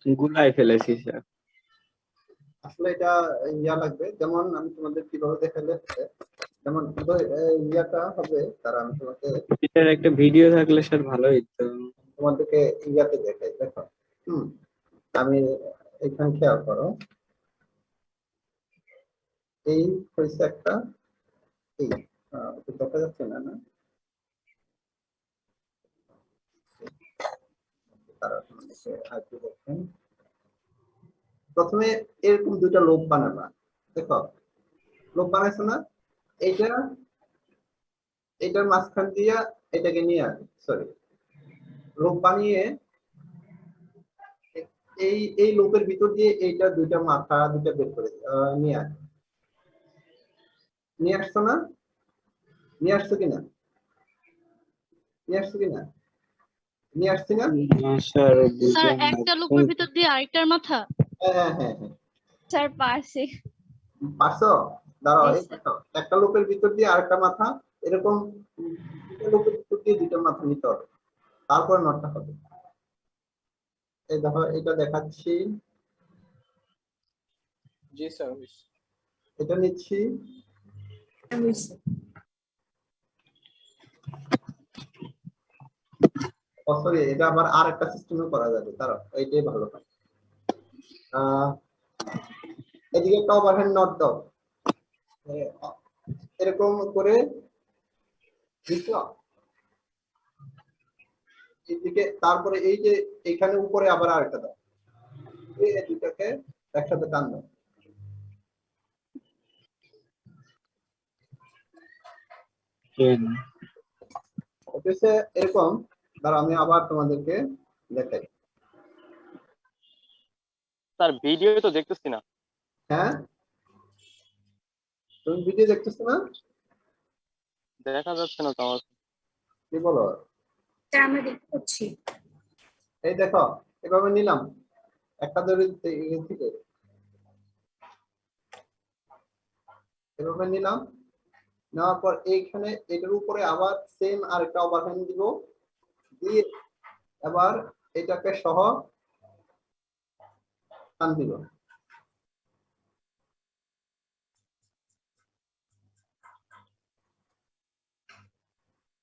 গুলাই ফেলেছি স্যার। আসলে এটা ইয়া লাগবে, যেমন আমি তোমাদের কিভাবে দেখালে যেমন ইয়াটা হবে, তারা আমি তোমাকে এটার একটা ভিডিও থাকলে স্যার ভালোই তো। তোমাদেরকে ইয়াতে দেখাই, দেখো। আমি এখানে খেয়াল করো, এই হয়েছে একটা, এই দেখা যাচ্ছে না না, তারা তোমাদেরকে আরেকটু দেখেন। প্রথমে এরকম দুইটা লোক বানাবা, দেখো লোক বানাইছো না, এইটা এটার মাঝখান দিয়া এটাকে নিয়ে সরি লোক বানিয়ে এই এই লোকের ভিতর দিয়ে এইটা দুইটা মাথা দুইটা বের করে নিয়ে আসো। নিয়ে আসছো না? নিয়ে আসছো কিনা? নিয়ে আসছো কিনা? নিয়ে আসছি না? স্যার স্যার বুঝলাম না। একটা লোকের ভিতর দিয়ে আরেকটার মাথা? হ্যাঁ হ্যাঁ হ্যাঁ। স্যার পারছি। পারছো? দাঁড়াও, Yes, এই sir. দেখো, একটা লোকের ভিতর দিয়ে আরেকটা মাথা, এরকম দুটো লোকের ভিতর দিয়ে দুটো মাথা নিতে হবে, তারপর নটটা হবে। এই দেখো এটা দেখাচ্ছি, জি স্যার। এটা নিচ্ছি, সরি এটা আবার আর একটা সিস্টেমে করা যাবে, তারা এইটাই ভালো হয়। এদিকে একটা ওভারহ্যান্ড নট দাও, এরকম করে দিচ্ছ, এদিকে তারপরে এই যে এখানে উপরে আবার আরেকটা দাও, এই দুটাকে একসাথে টান দাও। অফিসে এরকম, দাঁড়া আমি আবার তোমাদেরকে দেখাই। স্যার ভিডিও তো দেখতেছি না। হ্যাঁ তুমি ভিডিও দেখতেছো না? দেখা যাচ্ছে না তো আমার। কি বলো? স্যার আমরা দেখতে পাচ্ছি। এই দেখো এভাবে নিলাম একটা দড়ি থেকে, এভাবে নিলাম, নেওয়ার পর এইখানে এটার উপরে আবার সেম আরেকটা ওভারহ্যান্ড দিব, দিয়ে এবার এটাকে সহ টান দিব।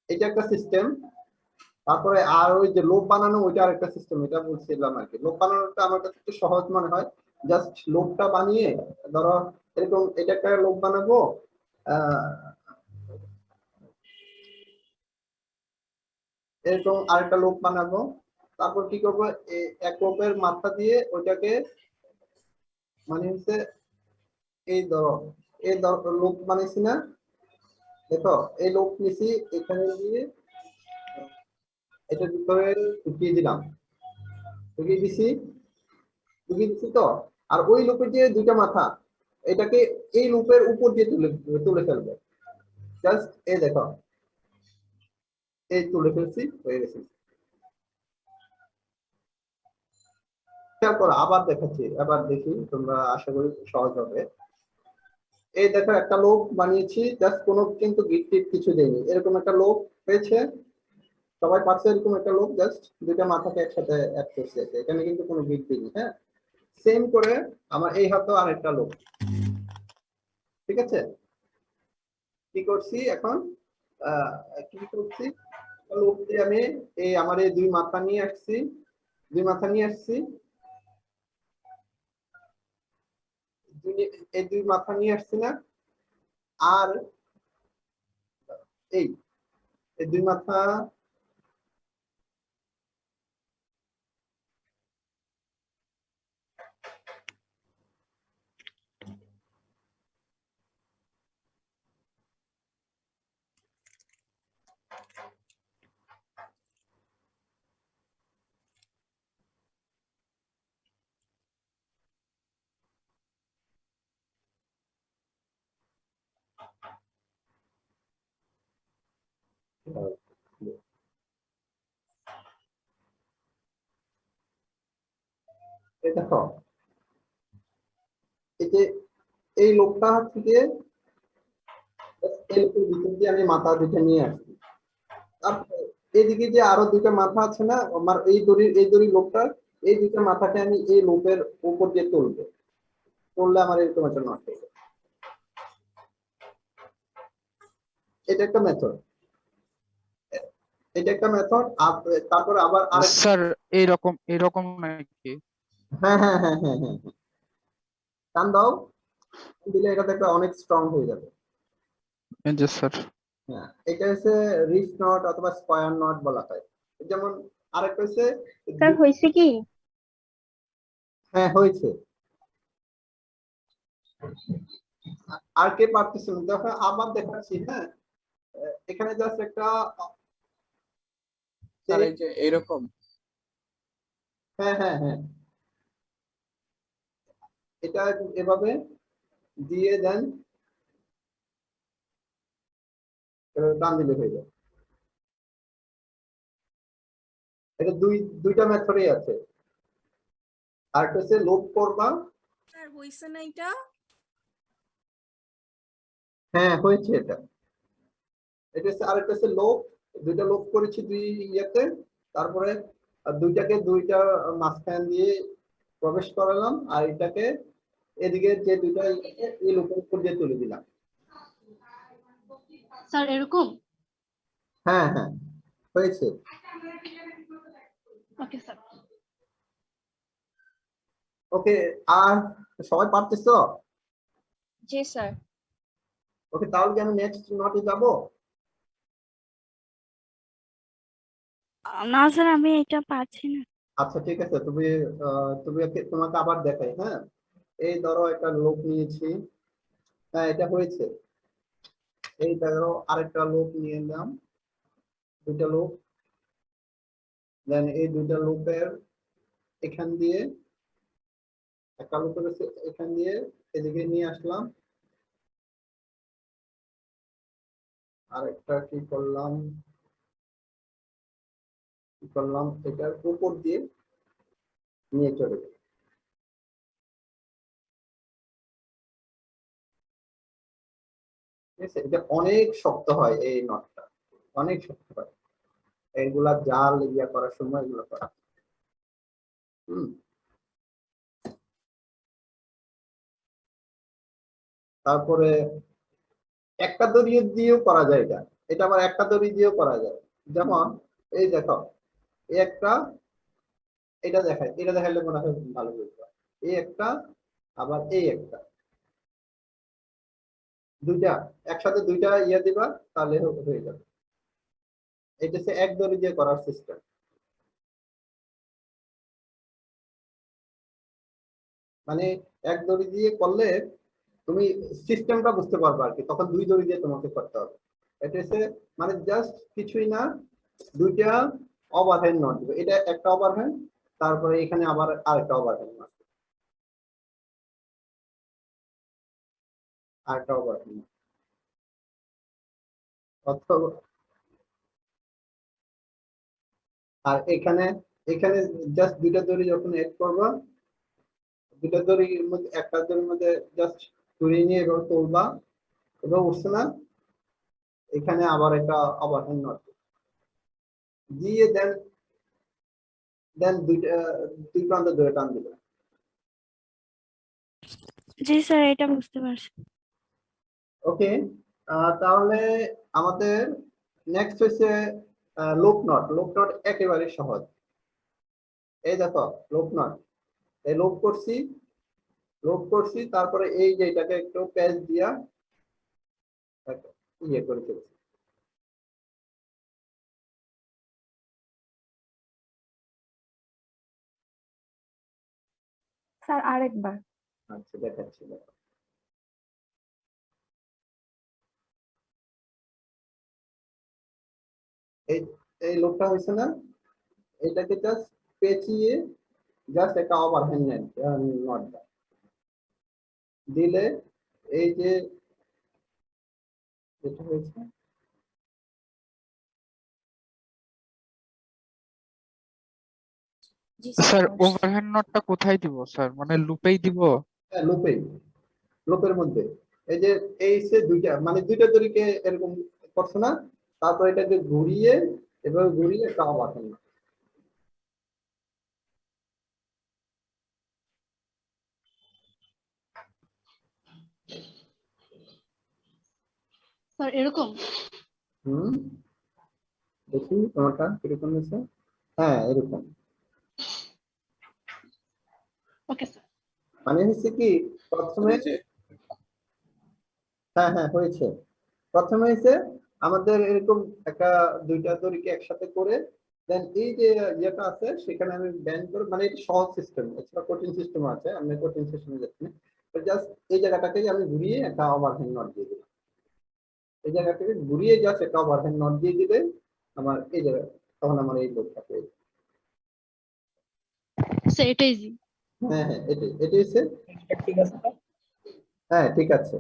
এটা একটা সিস্টেম। তারপরে আর ওই যে লোক বানানো ওইটা আরেকটা সিস্টেম, এটা বলছিলাম আর কি। লোক বানানোটা আমার কাছে একটু সহজ মনে হয়, জাস্ট লোকটা বানিয়ে ধরো এরকম এটা একটা লোক বানাবো, এরকম আরেকটা লোক বানাবো, তারপর কি করবো, এক লোকের মাথা দিয়ে ওইটাকে মানে হচ্ছে এই ধরো এই লোক বানাইছি না, দেখো এই লোক নিছি, এখানে দিয়ে এটার ভিতরে ঢুকিয়ে দিলাম, ঢুকিয়ে দিছি, ঢুকিয়ে দিছি তো। আর ওই লুপের যে দুইটা মাথা, এটাকে এই লুপের উপর দিয়ে তুলে তুলে ফেলবে, জাস্ট এই দেখো এই তুলে ফেলছি, হয়ে গেছে। খেয়াল করো, আবার দেখাচ্ছি, আবার দেখি, তোমরা আশা করি সহজ হবে। এই দেখো একটা লোক বানিয়েছি, জাস্ট কোনো কিন্তু গিট টিট কিছু দেয়নি, এরকম একটা লোক হয়েছে, সবাই পাচ্ছে এরকম একটা লোক, জাস্ট দুইটা মাথাকে একসাথে অ্যাড করছে, এখানে কিন্তু কোনো গিট দিইনি। হ্যাঁ সেম করে আমার এই হাতে আরেকটা লোক, ঠিক আছে? কি করছি এখন, কি করছি, লোক দিয়ে আমি এই আমার এই দুই মাথা নিয়ে আসছি, দুই মাথা নিয়ে আসছি, এই দুই মাথা নিয়ে আসছি না, আর এই এই দুই মাথা এই দেখো, এই যে এই লোকটা থেকে এই লোকের ভিতর দিয়ে আমি মাথা দুইটা নিয়ে আসছি। তারপরে এদিকে যে আরো দুইটা মাথা আছে না, আমার এই দড়ির লোকটা, এই দুইটা মাথাকে আমি এই লোকের উপর দিয়ে তুলবো, তুললে আমার এরকম একটা নষ্ট হবে। এটা একটা মেথড, এটা একটা মেথড। তারপরে আবার আরেক, স্যার এইরকম নাকি? হ্যাঁ হ্যাঁ হ্যাঁ হ্যাঁ হ্যাঁ হ্যাঁ, টান দাও, দিলে এটা দেখবে অনেক স্ট্রং হয়ে যাবে। এই যে স্যার, হ্যাঁ, এটা হচ্ছে রিস্ট নট অথবা স্কয়ার নট বলা হয়। যেমন আরেকটা হচ্ছে, স্যার হয়েছে কি? হ্যাঁ হয়েছে। আর কে পারতেছেন দেখো, আবার দেখাচ্ছি। হ্যাঁ, এখানে জাস্ট একটা, স্যার এই যে এরকম। হ্যাঁ হ্যাঁ হ্যাঁ, এটা এভাবে দিয়ে দেন, এভাবে টান দিলে হয়ে যায়। এটা দুইটা মেথডই আছে। আর একটা হচ্ছে লোড করবা। স্যার হইছে না এটা? হ্যাঁ হয়েছে এটা। এটা হচ্ছে আরেকটা হচ্ছে লোক, দুইটা লোক করেছি দুই ইয়েতে, তারপরে দুইটা মাঝখান দিয়ে প্রবেশ করালাম, আর এটাকে এদিকে যে দুইটা এই লোকের উপর দিয়ে তুলে দিলাম। স্যার এরকম? হ্যাঁ হ্যাঁ হয়েছে। Okay sir. ওকে, আর সবাই পারতেছো? জি স্যার। ওকে, তাহলে কি আমি নেক্সট নটে যাবো? না স্যার আমি এটা পাচ্ছি না। আচ্ছা ঠিক আছে, তোমাকে আবার দেখাই। হ্যাঁ, এই ধরো একটা লোক নিয়েছি। হ্যাঁ এটা হয়েছে। এই ধরো আরেকটা লোক নিয়ে নিলাম, দুইটা লোক। দেন এই দুইটা লোকের এখান দিয়ে, একটা লোকের এখান দিয়ে এদিকে নিয়ে আসলাম। আরেকটা কি করলাম, এটার উপর দিয়ে নিয়ে চলে গেল। ঠিক আছে, এটা অনেক শক্ত হয়, এই নটটা অনেক শক্ত হয়। এইগুলা জাল ইয়া করার সময় এগুলো করা। হুম, তারপরে একটা দড়ি দিয়েও করা যায় এটা। এটা আবার একটা দড়ি দিয়েও করা যায়। যেমন এই দেখো, এই একটা, এটা দেখাইলে মনে হয় ভালো বুঝবে। এই একটা, আবার এই একটা, দুইটা একসাথে দুইটা ইয়ে দিবা, তাহলে হয়ে যাবে। এটা হচ্ছে এক দড়ি দিয়ে করার সিস্টেম। মানে এক দড়ি দিয়ে করলে তুমি সিস্টেমটা বুঝতে পারবে আর কি, তখন দুই দড়ি দিয়ে তোমাকে করতে হবে। এটা হচ্ছে মানে জাস্ট কিছুই না, দুইটা ওভারহ্যান্ড নট দিবে। এটা একটা ওভারহ্যান্ড, তারপরে এখানে আবার আরেকটা ওভারহ্যান্ড নট, আরেকটা ওভারহ্যান্ড। অথবা আর এখানে এখানে জাস্ট দুইটা দড়ি যখন এড করবা, দুইটা দড়ির মধ্যে একটা দড়ির মধ্যে জাস্ট ঘুরিয়ে নিয়ে এভাবে তুলবা, এভাবে উঠছে না, এখানে আবার একটা ওভারহ্যান্ড নট দিয়ে দেন, দুই প্রান্ত ধরে টান দিবে। জি স্যার এটা বুঝতে পারছি। ওকে, তাহলে আমাদের নেক্সট হচ্ছে লোক নট একেবারে সহজ। এই দেখো লোক নট, এই লোক করছি, তারপরে এই যে এটাকে একটু প্যাচ দিয়া ইয়ে করে ফেলছি। স্যার আরেকবার। আচ্ছা দেখাচ্ছি, দেখো এই এই লোকটা হয়েছে না, এটাকে জাস্ট পেঁচিয়ে জাস্ট একটা ওভারহ্যান্ড নট দিলে, এই যে যেটা হয়েছে, জি স্যার স্যার ওভারহ্যান্ড নটটা কোথায় দিব স্যার, মানে লুপেই দিব? হ্যাঁ, লুপের মধ্যে এই যে এই সে দুইটা মানে দুইটা দড়িকে এরকম করছো না, তারপর এটাকে ঘুরিয়ে এভাবে ঘুরিয়ে একটা ওভারহ্যান্ড নট। স্যার এরকম? হুম, দেখি তোমারটা কিরকম হয়েছে। হ্যাঁ, এরকম। Okay sir. মানে হচ্ছে কি প্রথমে, হ্যাঁ হ্যাঁ হয়েছে, প্রথমে হয়েছে আমাদের এরকম একটা দুইটা দড়িকে একসাথে করে দেন এই যে ইয়েটা আছে সেখানে আমি ব্যান্ড করে, মানে এটা সহজ সিস্টেম, এছাড়া কঠিন সিস্টেম আছে, আমি কঠিন সিস্টেমে যাচ্ছি না, জাস্ট এই জায়গাটাকে আমি ঘুরিয়ে একটা ওভারহ্যান্ড নট দিয়ে দিলাম, এই জায়গাটাকে ঘুরিয়ে জাস্ট একটা ওভারহ্যান্ড নট দিয়ে দিলে আমার এই জায়গা, তখন আমার এই লোকটা পেয়ে যাবে। স্যার এটা ইজি। হ্যাঁ হ্যাঁ, এটাই হচ্ছে, ঠিক আছে স্যার। হ্যাঁ ঠিক আছে,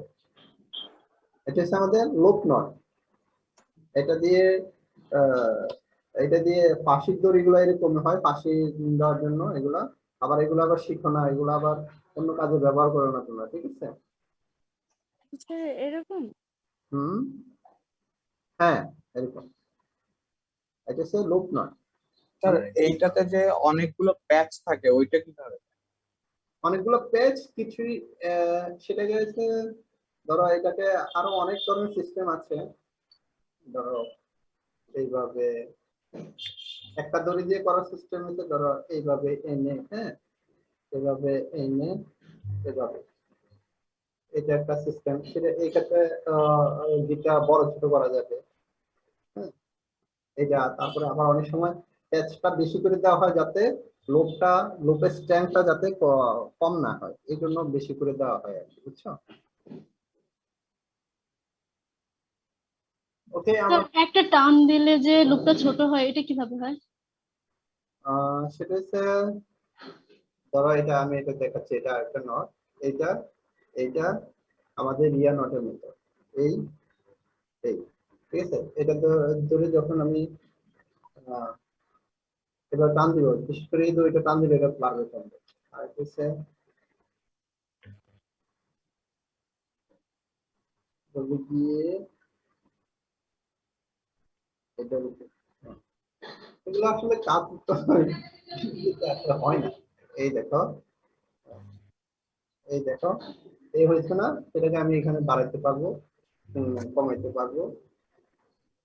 এটা হচ্ছে আমাদের লোক নট। এটা দিয়ে আহ এটা দিয়ে ফাঁসির দড়িগুলো এরকম হয় ফাঁসি দেওয়ার জন্য এগুলা, আবার এগুলো আবার শিখো না, এগুলো আবার অন্য কাজে ব্যবহার করো না তোমরা, ঠিক আছে? স্যার এরকম? হুম, হ্যাঁ এরকম, এটা হচ্ছে লুপ নট। স্যার এইটাতে যে অনেকগুলো প্যাচ থাকে ওইটা কিভাবে? অনেকগুলো পেজ কিছুই সেটাকে হচ্ছে, ধরো এটাকে আরো অনেক ধরনের সিস্টেম আছে, ধরো এইভাবে একটা দড়ি দিয়ে করার সিস্টেম হচ্ছে, ধরো এইভাবে এনে, হ্যাঁ এইভাবে এনে এভাবে, এটা একটা সিস্টেম, সেটা এই ক্ষেত্রে যেটা বড় ছোট করা যাবে, হ্যাঁ এটা। তারপরে আবার অনেক সময় প্যাচটা বেশি করে দেওয়া হয় যাতে লোপের স্ট্রেংথটা যাতে কম না হয়, এই জন্য বেশি করে দেওয়া হয় আর কি, বুঝছো? ওকে, স্যার আমার একটা টান দিলে যে লুপটা ছোট হয় এটা কিভাবে হয়? সেটা হচ্ছে, ধরো এটা আমি এটা দেখাচ্ছি, এটা একটা নট, এইটা এইটা আমাদের রিয়া নটের মতো, এই এই ঠিক আছে, এটা ধরে যখন আমি আহ, এবার টান দিব, বিশেষ করে এই দড়িটা টান দিলে এটা লাগবে টানবে, আর হচ্ছে দড়ি দিয়ে এটা এগুলো আসলে কাজ করতে হয়, কিন্তু আসলে হয় না। এই দেখো, এই দেখো, এই হয়েছে না, সেটাকে আমি এখানে বাড়াইতে পারবো, কমাইতে পারবো।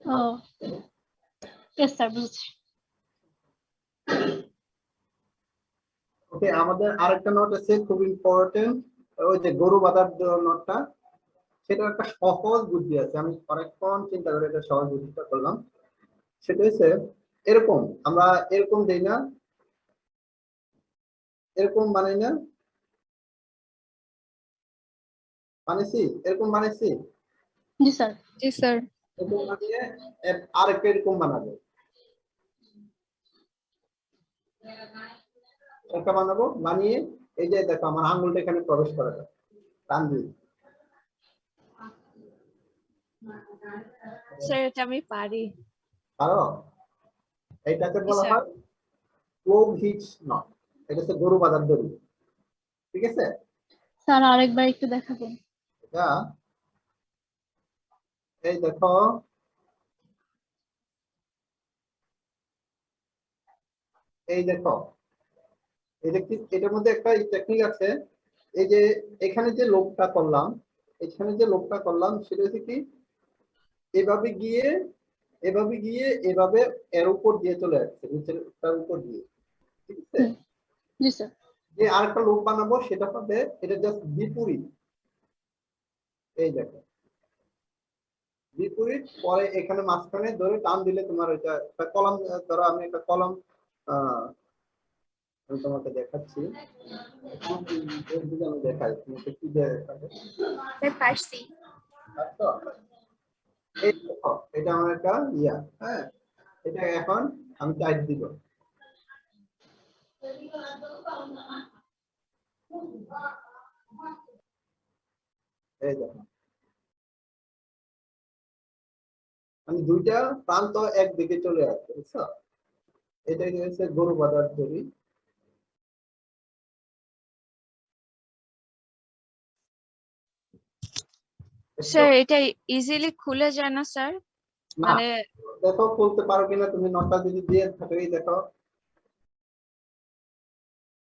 ও ইয়েস স্যার বুঝছি। ওকে, আমাদের আরেকটা নোট আছে খুব ইম্পর্টেন্ট, ওই যে গরু বাঁধার নোটটা, সেটা একটা সহজ বুদ্ধি আছে, আমি অনেকক্ষণ চিন্তা করে এটা সহজ বুদ্ধিটা করলাম। সেটা হচ্ছে এরকম, আমরা এরকম দেই না, এরকম বানাই না, বানাইছি, এরকম বানাইছি, জি স্যার। জি স্যার। এরকম বানিয়ে আরেকটা এরকম বানাবো, একটা বানাবো, বানিয়ে এই যে দেখো আমার আঙ্গুলটা এখানে প্রবেশ করে যাবে, টান দিই, স্যার এটা আমি পারি। পারো? এইটাকে জি বলা স্যার। হয় ক্লোভ হিচ নট, এটা হচ্ছে গরু বাঁধার দড়ি, ঠিক আছে? স্যার আরেকবার একটু দেখাবেন? এটা এই দেখো, এই দেখো, এটার মধ্যে একটা টেকনিক আছে, এই যে এখানে যে লোকটা করলাম, এখানে যে লোকটা করলাম সেটা হচ্ছে কি, এভাবে গিয়ে এভাবে গিয়ে এভাবে এর উপর দিয়ে চলে আসছে, নিচের তার উপর দিয়ে, ঠিক আছে? জি স্যার। যে আরেকটা লোক বানাবো সেটা হবে এটা জাস্ট বিপরীত, এই দেখো বিপরীত, পরে এখানে মাঝখানে ধরে টান দিলে তোমার এটা একটা কলাম, ধরো আমি একটা কলাম আমি তোমাকে দেখাচ্ছি, আমি দেখাই তোমাকে কি দেখাবো, পারছি। বুঝছো? এই দেখো, এটা আমার একটা ইয়া, হ্যাঁ এটা এখন আমি টাইপ দিব, এই দেখো আমি দুইটা প্রান্ত একদিকে চলে আসছে, বুঝছো? এটা হচ্ছে গরু বাঁধার দড়ি, স্যার এটা ইজিলি খুলে যায় না স্যার? না, মানে দেখো খুলতে পারো কিনা তুমি, নটটা যদি দিয়ে থাকো, এই দেখো,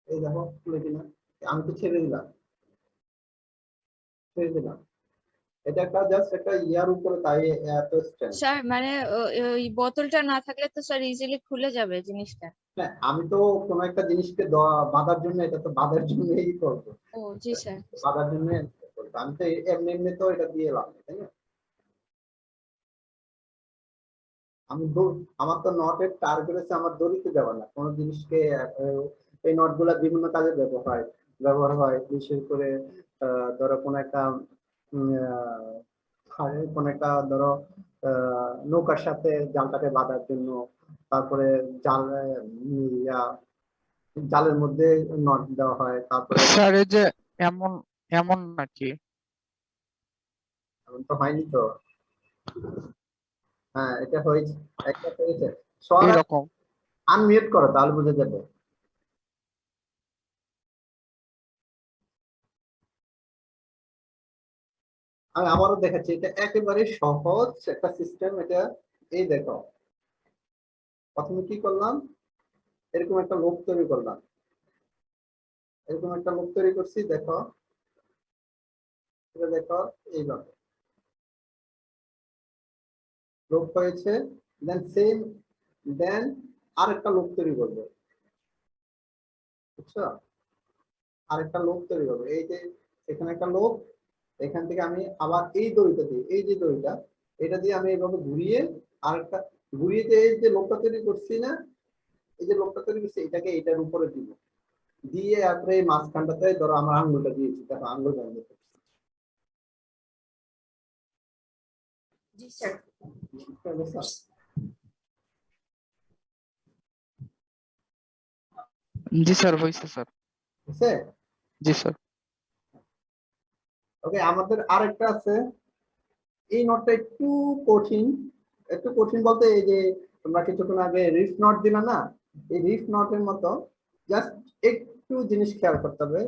এই দেখো খুলে কিনা। আমি তো ছেড়ে দিলাম, ছেড়ে দিলাম। এটা একটা জাস্ট একটা ইয়ার উপরে, তাই এত স্ট্রেন্থ। স্যার মানে ওই বোতলটা না থাকলে তো স্যার ইজিলি খুলে যাবে জিনিসটা। হ্যাঁ, আমি তো কোনো একটা জিনিসকে বাঁধার জন্য, এটা তো বাঁধার জন্যই করবো, ও জি স্যার। বাঁধার জন্য করবো। আমি তো এমনি এমনি তো এটা দিয়ে এলাম, তাই না? আমার তো নটের টার্গেট হচ্ছে আমার দড়িতে দেওয়া না কোনো জিনিসকে। এই নট গুলা বিভিন্ন কাজে ব্যবহার হয়, বিশেষ করে ধরো কোনো একটা কোনো একটা ধরো নৌকার সাথে জালটাকে বাঁধার জন্য, তারপরে জালের মধ্যে নট দেওয়া হয়, তারপরে স্যার এই যে এমন এমন নাকি? এমন তো হয়নি তো। হ্যাঁ, এটা হয়েছে, একটা হয়েছে। সর এরকম আনমিউট করো, তাহলে বুঝে যাবে। আমি আবারও দেখাচ্ছি, এটা একেবারে সহজ একটা সিস্টেম এটা। এই দেখো, প্রথমে কি করলাম, এরকম একটা লুপ তৈরি করলাম, এরকম একটা লুপ তৈরি করছি, দেখো এটা দেখো, এইভাবে লুপ হয়েছে। দেন আরেকটা লুপ তৈরি করবো, বুঝছো? আরেকটা লুপ তৈরি করবো, এই যে এখানে একটা লুপ, এখান থেকে আমি আবার এই দড়িটা দিই, এই যে দড়িটা, এটা দিয়ে আমি এইভাবে ঘুরিয়ে আরেকটা ঘুরিয়ে, এই যে লোকটা তৈরি করছি না, এই যে লোকটা তৈরি করছি, এটাকে এটার উপরে দিব, দিয়ে তারপরে এই মাঝখানটাতে ধরো আমার আঙ্গুলটা দিয়েছি, দেখো আঙ্গুল বন্ধ করছি। জি স্যার। জি স্যার, হয়েছে স্যার। বুঝছে? জি স্যার। ওকে, আমাদের আরেকটা আছে। এই নটটা একটু কঠিন, একটু কঠিন বলতে এই যে তোমরা কিছুক্ষণ আগে রিফ নট দিলা না, এই রিফ নটের মতো, জাস্ট একটু জিনিস খেয়াল করতে হবে।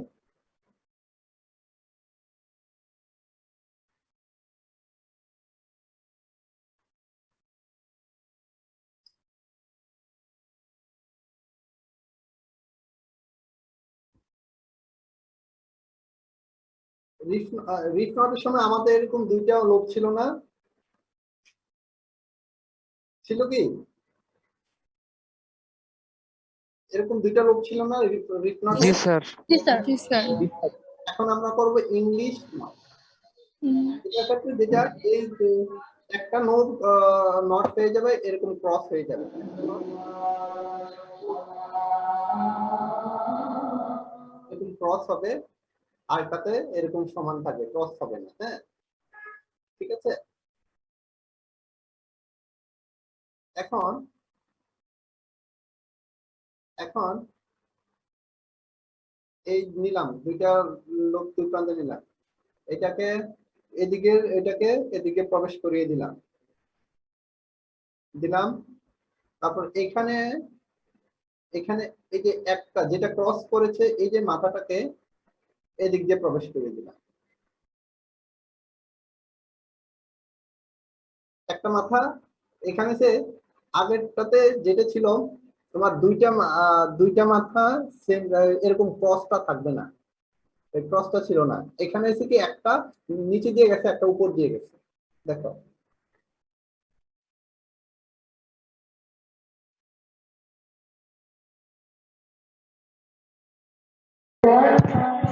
রিফ নটের সময় আমাদের এরকম দুইটা লোক ছিল না, ছিল কি? এরকম দুইটা লোক ছিল না রিফ নটে? জি স্যার। জি স্যার। জি স্যার। এখন আমরা করব ইংলিশ নট। এটা ক্ষেত্রে যেটা এই যে একটা নোট নট হয়ে যাবে, এরকম ক্রস হয়ে যাবে, এরকম ক্রস হবে, আর এটাতে এরকম সমান থাকবে, ক্রস হবে না। হ্যাঁ, ঠিক আছে। এখন এখন এই নিলাম দুইটা লোক, দুই প্রান্তে নিলাম, এটাকে এটাকে এদিকে প্রবেশ করিয়ে দিলাম, তারপর এখানে এখানে এই যে একটা যেটা ক্রস করেছে, এই যে মাথাটাকে এদিক দিয়ে প্রবেশ করিয়ে দিলাম, একটা মাথা। এখানে সে আগেরটাতে যেটা ছিল তোমার দুইটা মাথা সেম, এরকম ক্রসটা থাকবে না, এই ক্রসটা ছিল না। এখানে এসে কি একটা নিচে দিয়ে গেছে, একটা উপর দিয়ে গেছে, দেখো।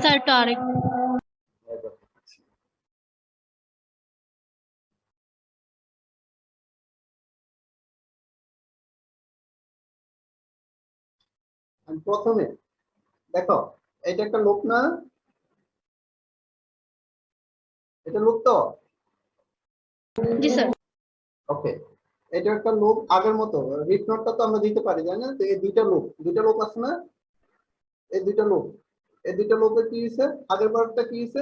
স্যার তো আরেক প্রথমে দেখো, এটা একটা লোক না, এটা লোক তো। জি স্যার। ওকে, এটা একটা লোক আগের মতো, রিপ নটটা তো আমরা দিতে পারি, তাই না? তো এই দুইটা লোক আছে না, এই দুইটা লোকের কি হয়েছে, আগের বারটা কি হয়েছে,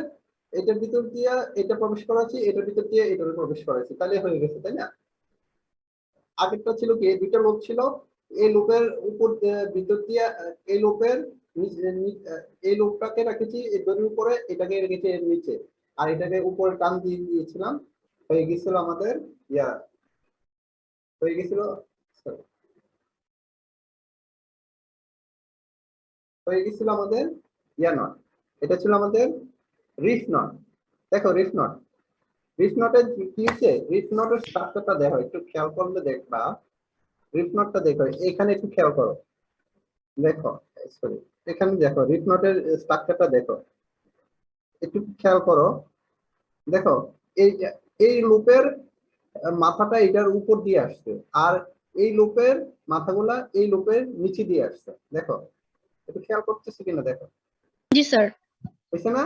এটার ভিতর দিয়ে এটা প্রবেশ করাচ্ছি, এটার ভিতর দিয়ে এটা প্রবেশ করাচ্ছি, তাহলে হয়ে গেছে, তাই না? আগেরটা ছিল কি, দুইটা লোক ছিল, এই লোকের উপর ভিতর দিয়ে এই লোকটাকে রেখেছি এই দড়ির উপরে, এটাকে রেখেছি এর নিচে, আর এটাকে উপরে টান দিয়ে দিয়েছিলাম, হয়ে গেছিল আমাদের ইয়া, হয়ে গেছিল sorry, হয়ে গেছিল আমাদের ইয়া নট, এটা ছিল আমাদের রিফ নট। দেখো রিফ নট, রিফ নটের কি হচ্ছে, রিফ নটের স্ট্রাকচারটা দেখো, একটু খেয়াল করলে দেখবা, রিফ নটটা দেখো এখানে একটু খেয়াল করো, দেখো সরি এখানে দেখো রিফ নটের স্ট্রাকচারটা দেখো, একটু খেয়াল করো, দেখো এই এই লুপের মাথাটা এটার উপর দিয়ে আসছে, আর এই লুপের মাথাগুলা এই লুপের নিচে দিয়ে আসছে, দেখো একটু খেয়াল করতেছি কিনা দেখো, জি স্যার। হয়েছে না?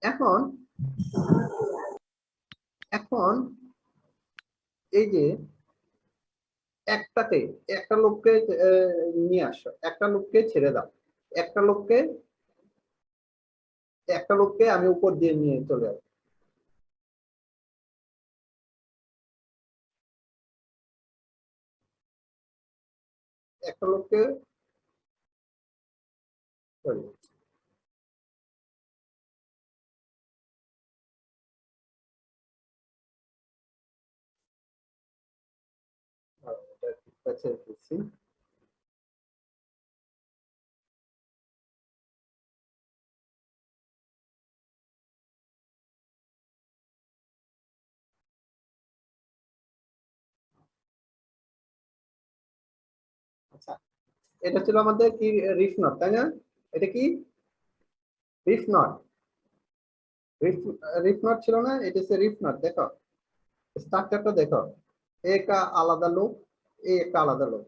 এখন এখন এই যে একটাতে একটা লোককে নিয়ে আসো, একটা লোককে ছেড়ে দাও, একটা লোককে আমি উপর দিয়ে নিয়ে চলে আসবো, একটা লোককে sorry, এটা ঠিক আছে দিচ্ছি। আচ্ছা, এটা ছিল আমাদের কি রিফ নট, তাই না? এটা কি রিফ নট, রিফ নট ছিল না, এটা হচ্ছে রিফ নট। দেখো স্ট্রাকচারটা দেখো, একটা আলাদা লোক, এই একটা আলাদা লোক,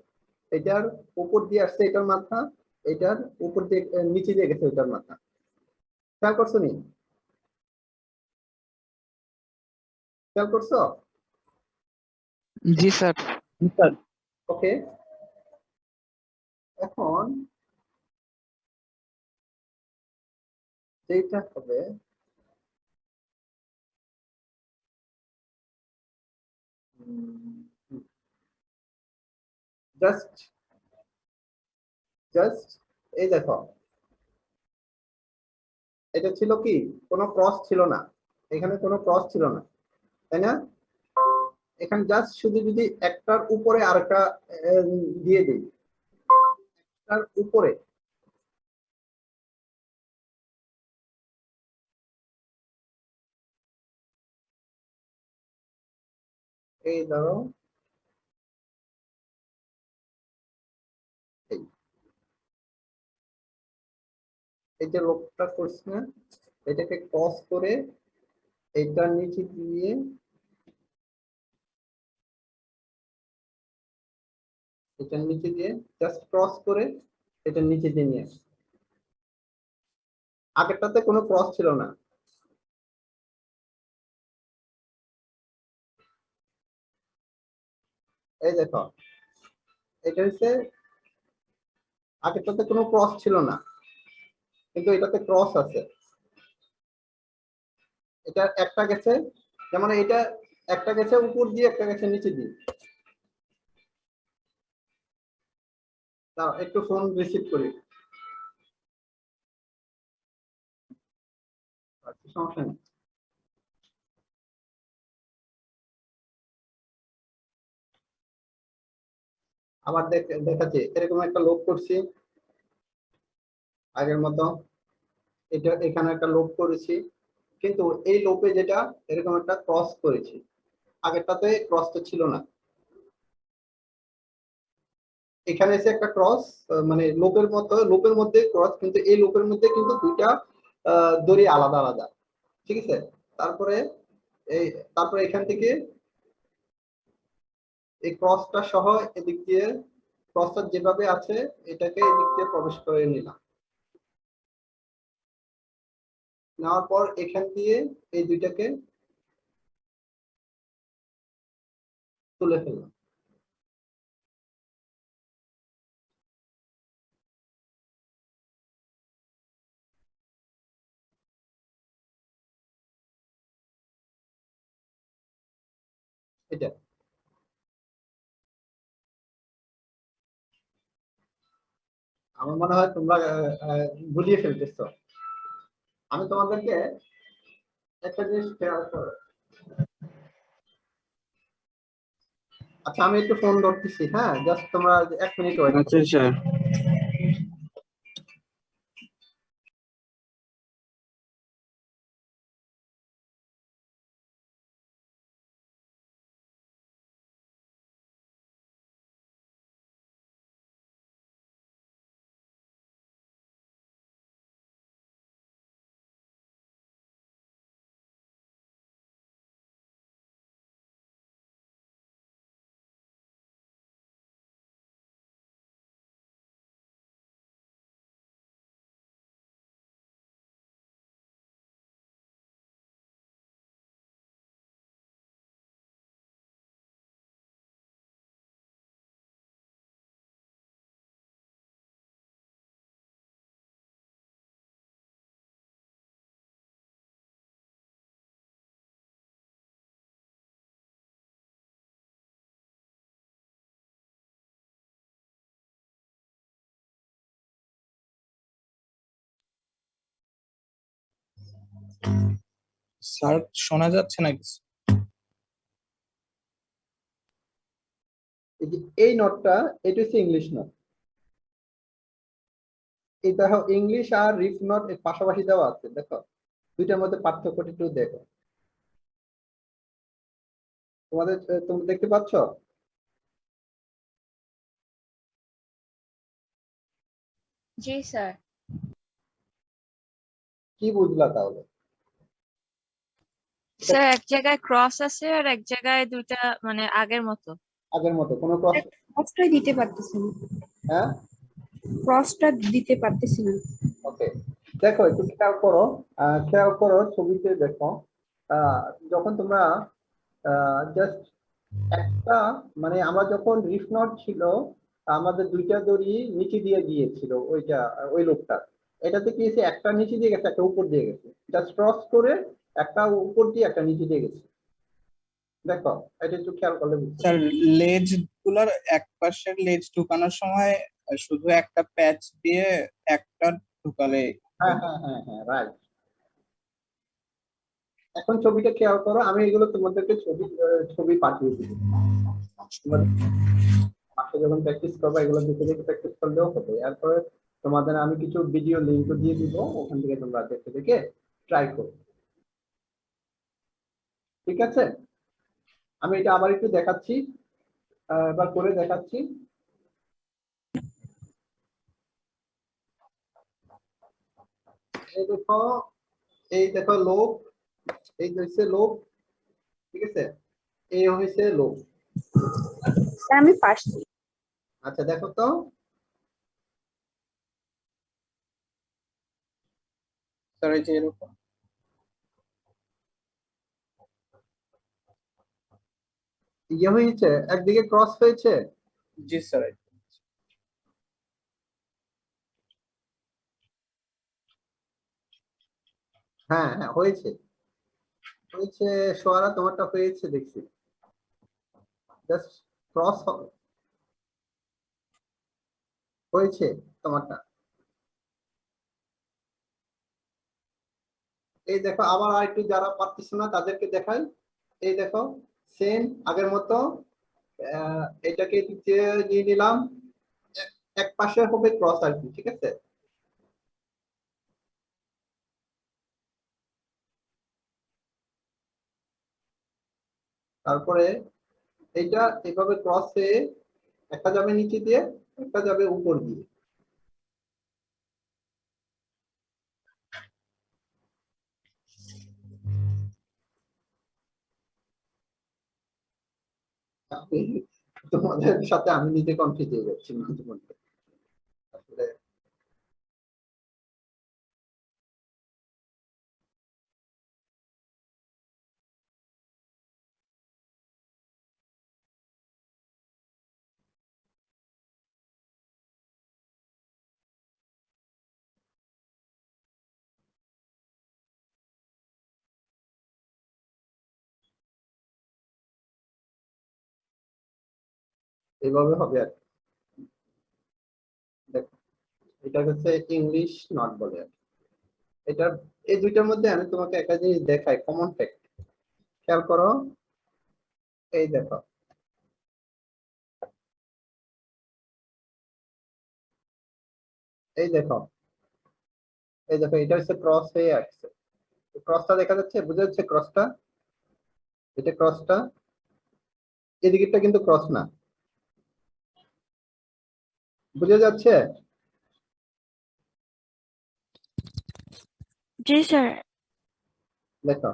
এটার উপর দিয়ে আসছে এটার মাথা, এটার উপর দিয়ে নিচে দিয়ে গেছে এটার মাথা, খেয়াল করছো নি? খেয়াল করছো? জি স্যার। স্যার ওকে, এখন যেটা হবে জাস্ট জাস্ট এই দেখো, এটা ছিল কি, কোনো ক্রস ছিল না, এখানে কোনো ক্রস ছিল না, তাই না? এখানে জাস্ট শুধু যদি একটার উপরে আরেকটা দিয়ে দিই, একটার উপরে এই ধরো এই এই যে লোকটা করছে না, এটাকে ক্রস করে এইটার নিচে দিয়ে, এটার নিচে দিয়ে জাস্ট ক্রস করে এটার নিচে দিয়ে নিয়ে আসে, আগেরটাতে কোনো ক্রস ছিল না, এই দেখো এটা হচ্ছে আগেরটাতে কোনো ক্রস ছিল না, কিন্তু এটাতে ক্রস আছে, এটা একটা গেছে, যেমন এটা একটা গেছে উপর দিয়ে, একটা গেছে নিচে দিয়ে। দাও একটু ফোন রিসিভ করি, আচ্ছা সমস্যা নেই। আবার দেখাচ্ছি, এরকম একটা লোক করছি আগের মতো, এটা এখানে একটা লোক করেছি, কিন্তু এই লোপে যেটা এরকম একটা ক্রস করেছি, আগেরটাতে ক্রসটা ছিল না, এখানে এসে একটা ক্রস, মানে লোপের মতো, লোপের মধ্যে ক্রস, কিন্তু এই লোপের মধ্যে কিন্তু দুইটা দড়ি আলাদা আলাদা, ঠিক আছে? তারপরে এই তারপরে এখান থেকে এই ক্রসটা সহ এদিক দিয়ে, ক্রসটা যেভাবে আছে এটাকে এদিক দিয়ে প্রবেশ করে নিলাম, নেওয়ার পর এখান দিয়ে এই দুইটাকে তুলে ফেললাম, এটা আমার মনে হয় তোমরা গুলিয়ে ফেলতেছো। আমি তোমাদেরকে একটা জিনিস শেয়ার করো। আচ্ছা আমি একটু ফোন ধরতেছি, হ্যাঁ জাস্ট তোমরা 1 মিনিট ওয়েট। আচ্ছা স্যার। স্যার শোনা যাচ্ছে না কিছু? এই যে এই নোটটা, এটা হচ্ছে ইংলিশ নোট। এই দেখো ইংলিশ আর রিফ নোট এর পাশাপাশি দেওয়া আছে, দেখো দুইটার মধ্যে পার্থক্যটা একটু দেখো। তোমরা দেখতে পাচ্ছ? জি স্যার। কি বুঝলা তাহলে? স্যার এক জায়গায় ক্রস আছে আর এক জায়গায় দুইটা মানে আগের মতো। আগের মতো কোনো ক্রস? ক্রসটাই দিতে পারতেছি না, হ্যাঁ ক্রসটা দিতে পারতেছি না। ওকে, দেখো একটু খেয়াল করো ছবিতে দেখো। আহ, যখন তোমরা জাস্ট একটা, মানে আমরা যখন রিফ নট ছিল, আমাদের দুইটা দড়ি নিচে দিয়ে গিয়েছিল ওই লোকটা। এটাতে কি হয়েছে, একটা নিচে দিয়ে গেছে একটা উপর দিয়ে গেছে, জাস্ট ক্রস করে একটা উপর দিয়ে একটা নিচে দিয়ে গেছে। দেখো এটা একটু খেয়াল করলে বুঝতে স্যার লেজ গুলার এক পাশের লেজ ঢুকানোর সময় শুধু একটা প্যাচ দিয়ে একটা ঢুকালে। হ্যাঁ হ্যাঁ হ্যাঁ হ্যাঁ রাইট। এখন ছবিটা খেয়াল করো, আমি এগুলো তোমাদেরকে ছবি পাঠিয়ে দিব। তোমরা পাশে যখন প্র্যাকটিস করবে এগুলো দেখে দেখে প্র্যাকটিস করলেও হবে। এরপরে তোমাদের আমি কিছু ভিডিও লিঙ্কও দিয়ে দিব, ওখান থেকে তোমরা দেখে দেখে ট্রাই করো, ঠিক আছে? আমি এটা আবার একটু দেখাচ্ছি, এবার করে দেখাচ্ছি। এই দেখো, এই দেখো লোক, এই হচ্ছে লোক, ঠিক আছে? এই হচ্ছে লোক। স্যার আমি পারছি। আচ্ছা দেখো তো, স্যার এই যে এরকম। ইয়ে হয়েছে, একদিকে ক্রস হয়েছে। জি স্যার। হ্যাঁ হ্যাঁ হয়েছে হয়েছে, সোয়ারা তোমারটা হয়েছে দেখছি, জাস্ট ক্রস হয়েছে তোমারটা। এই দেখো আবার আরেকটু, যারা পারতেছে না তাদেরকে দেখাই। এই দেখো সেম আগের মতো, এটাকে এদিক দিয়ে নিয়ে নিলাম, এক পাশে হবে ক্রস আর কি, ঠিক আছে? তারপরে এইটা এইভাবে ক্রস হয়ে একটা যাবে নিচে দিয়ে, একটা যাবে উপর দিয়ে। তোমাদের সাথে আমি নিজে কনফিউজ হয়ে যাচ্ছি মাঝে মধ্যে আসলে। এইভাবে হবে আর কি। দেখো এটা হচ্ছে ইংলিশ নট বলে আর কি। এটা এই দুইটার মধ্যে আমি তোমাকে একটা জিনিস দেখাই, কমন ফ্যাক্ট। খেয়াল করো, এই দেখো, এই দেখো, এই দেখো, এটা হচ্ছে ক্রস হয়ে আসছে। ক্রসটা দেখা যাচ্ছে, বুঝা যাচ্ছে ক্রসটা? এটা ক্রসটা, এদিকেরটা কিন্তু ক্রস না, বুঝা যাচ্ছে? জি স্যার। দেখো,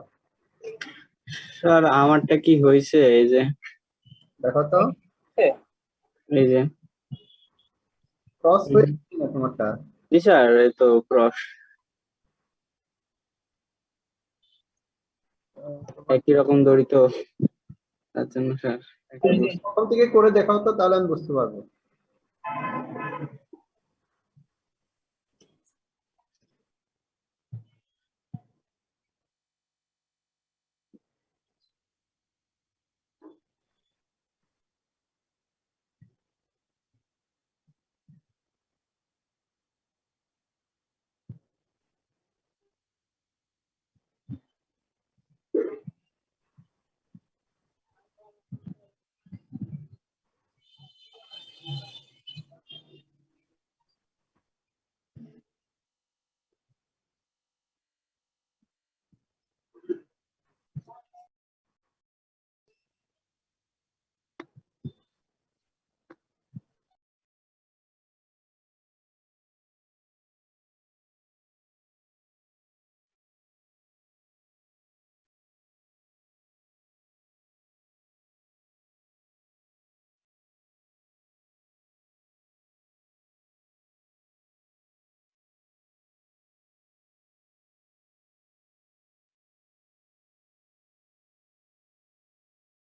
স্যার আমারটা কি হয়েছে? এই যে দেখো তো, এই যে ক্রস হয়ে যাচ্ছে না তোমারটা? জি স্যার, এই তো ক্রস একই রকম দড়ি তো, তার জন্য স্যার একটা প্রথম থেকে করে দেখাও তো, তাহলে আমি বুঝতে পারবো।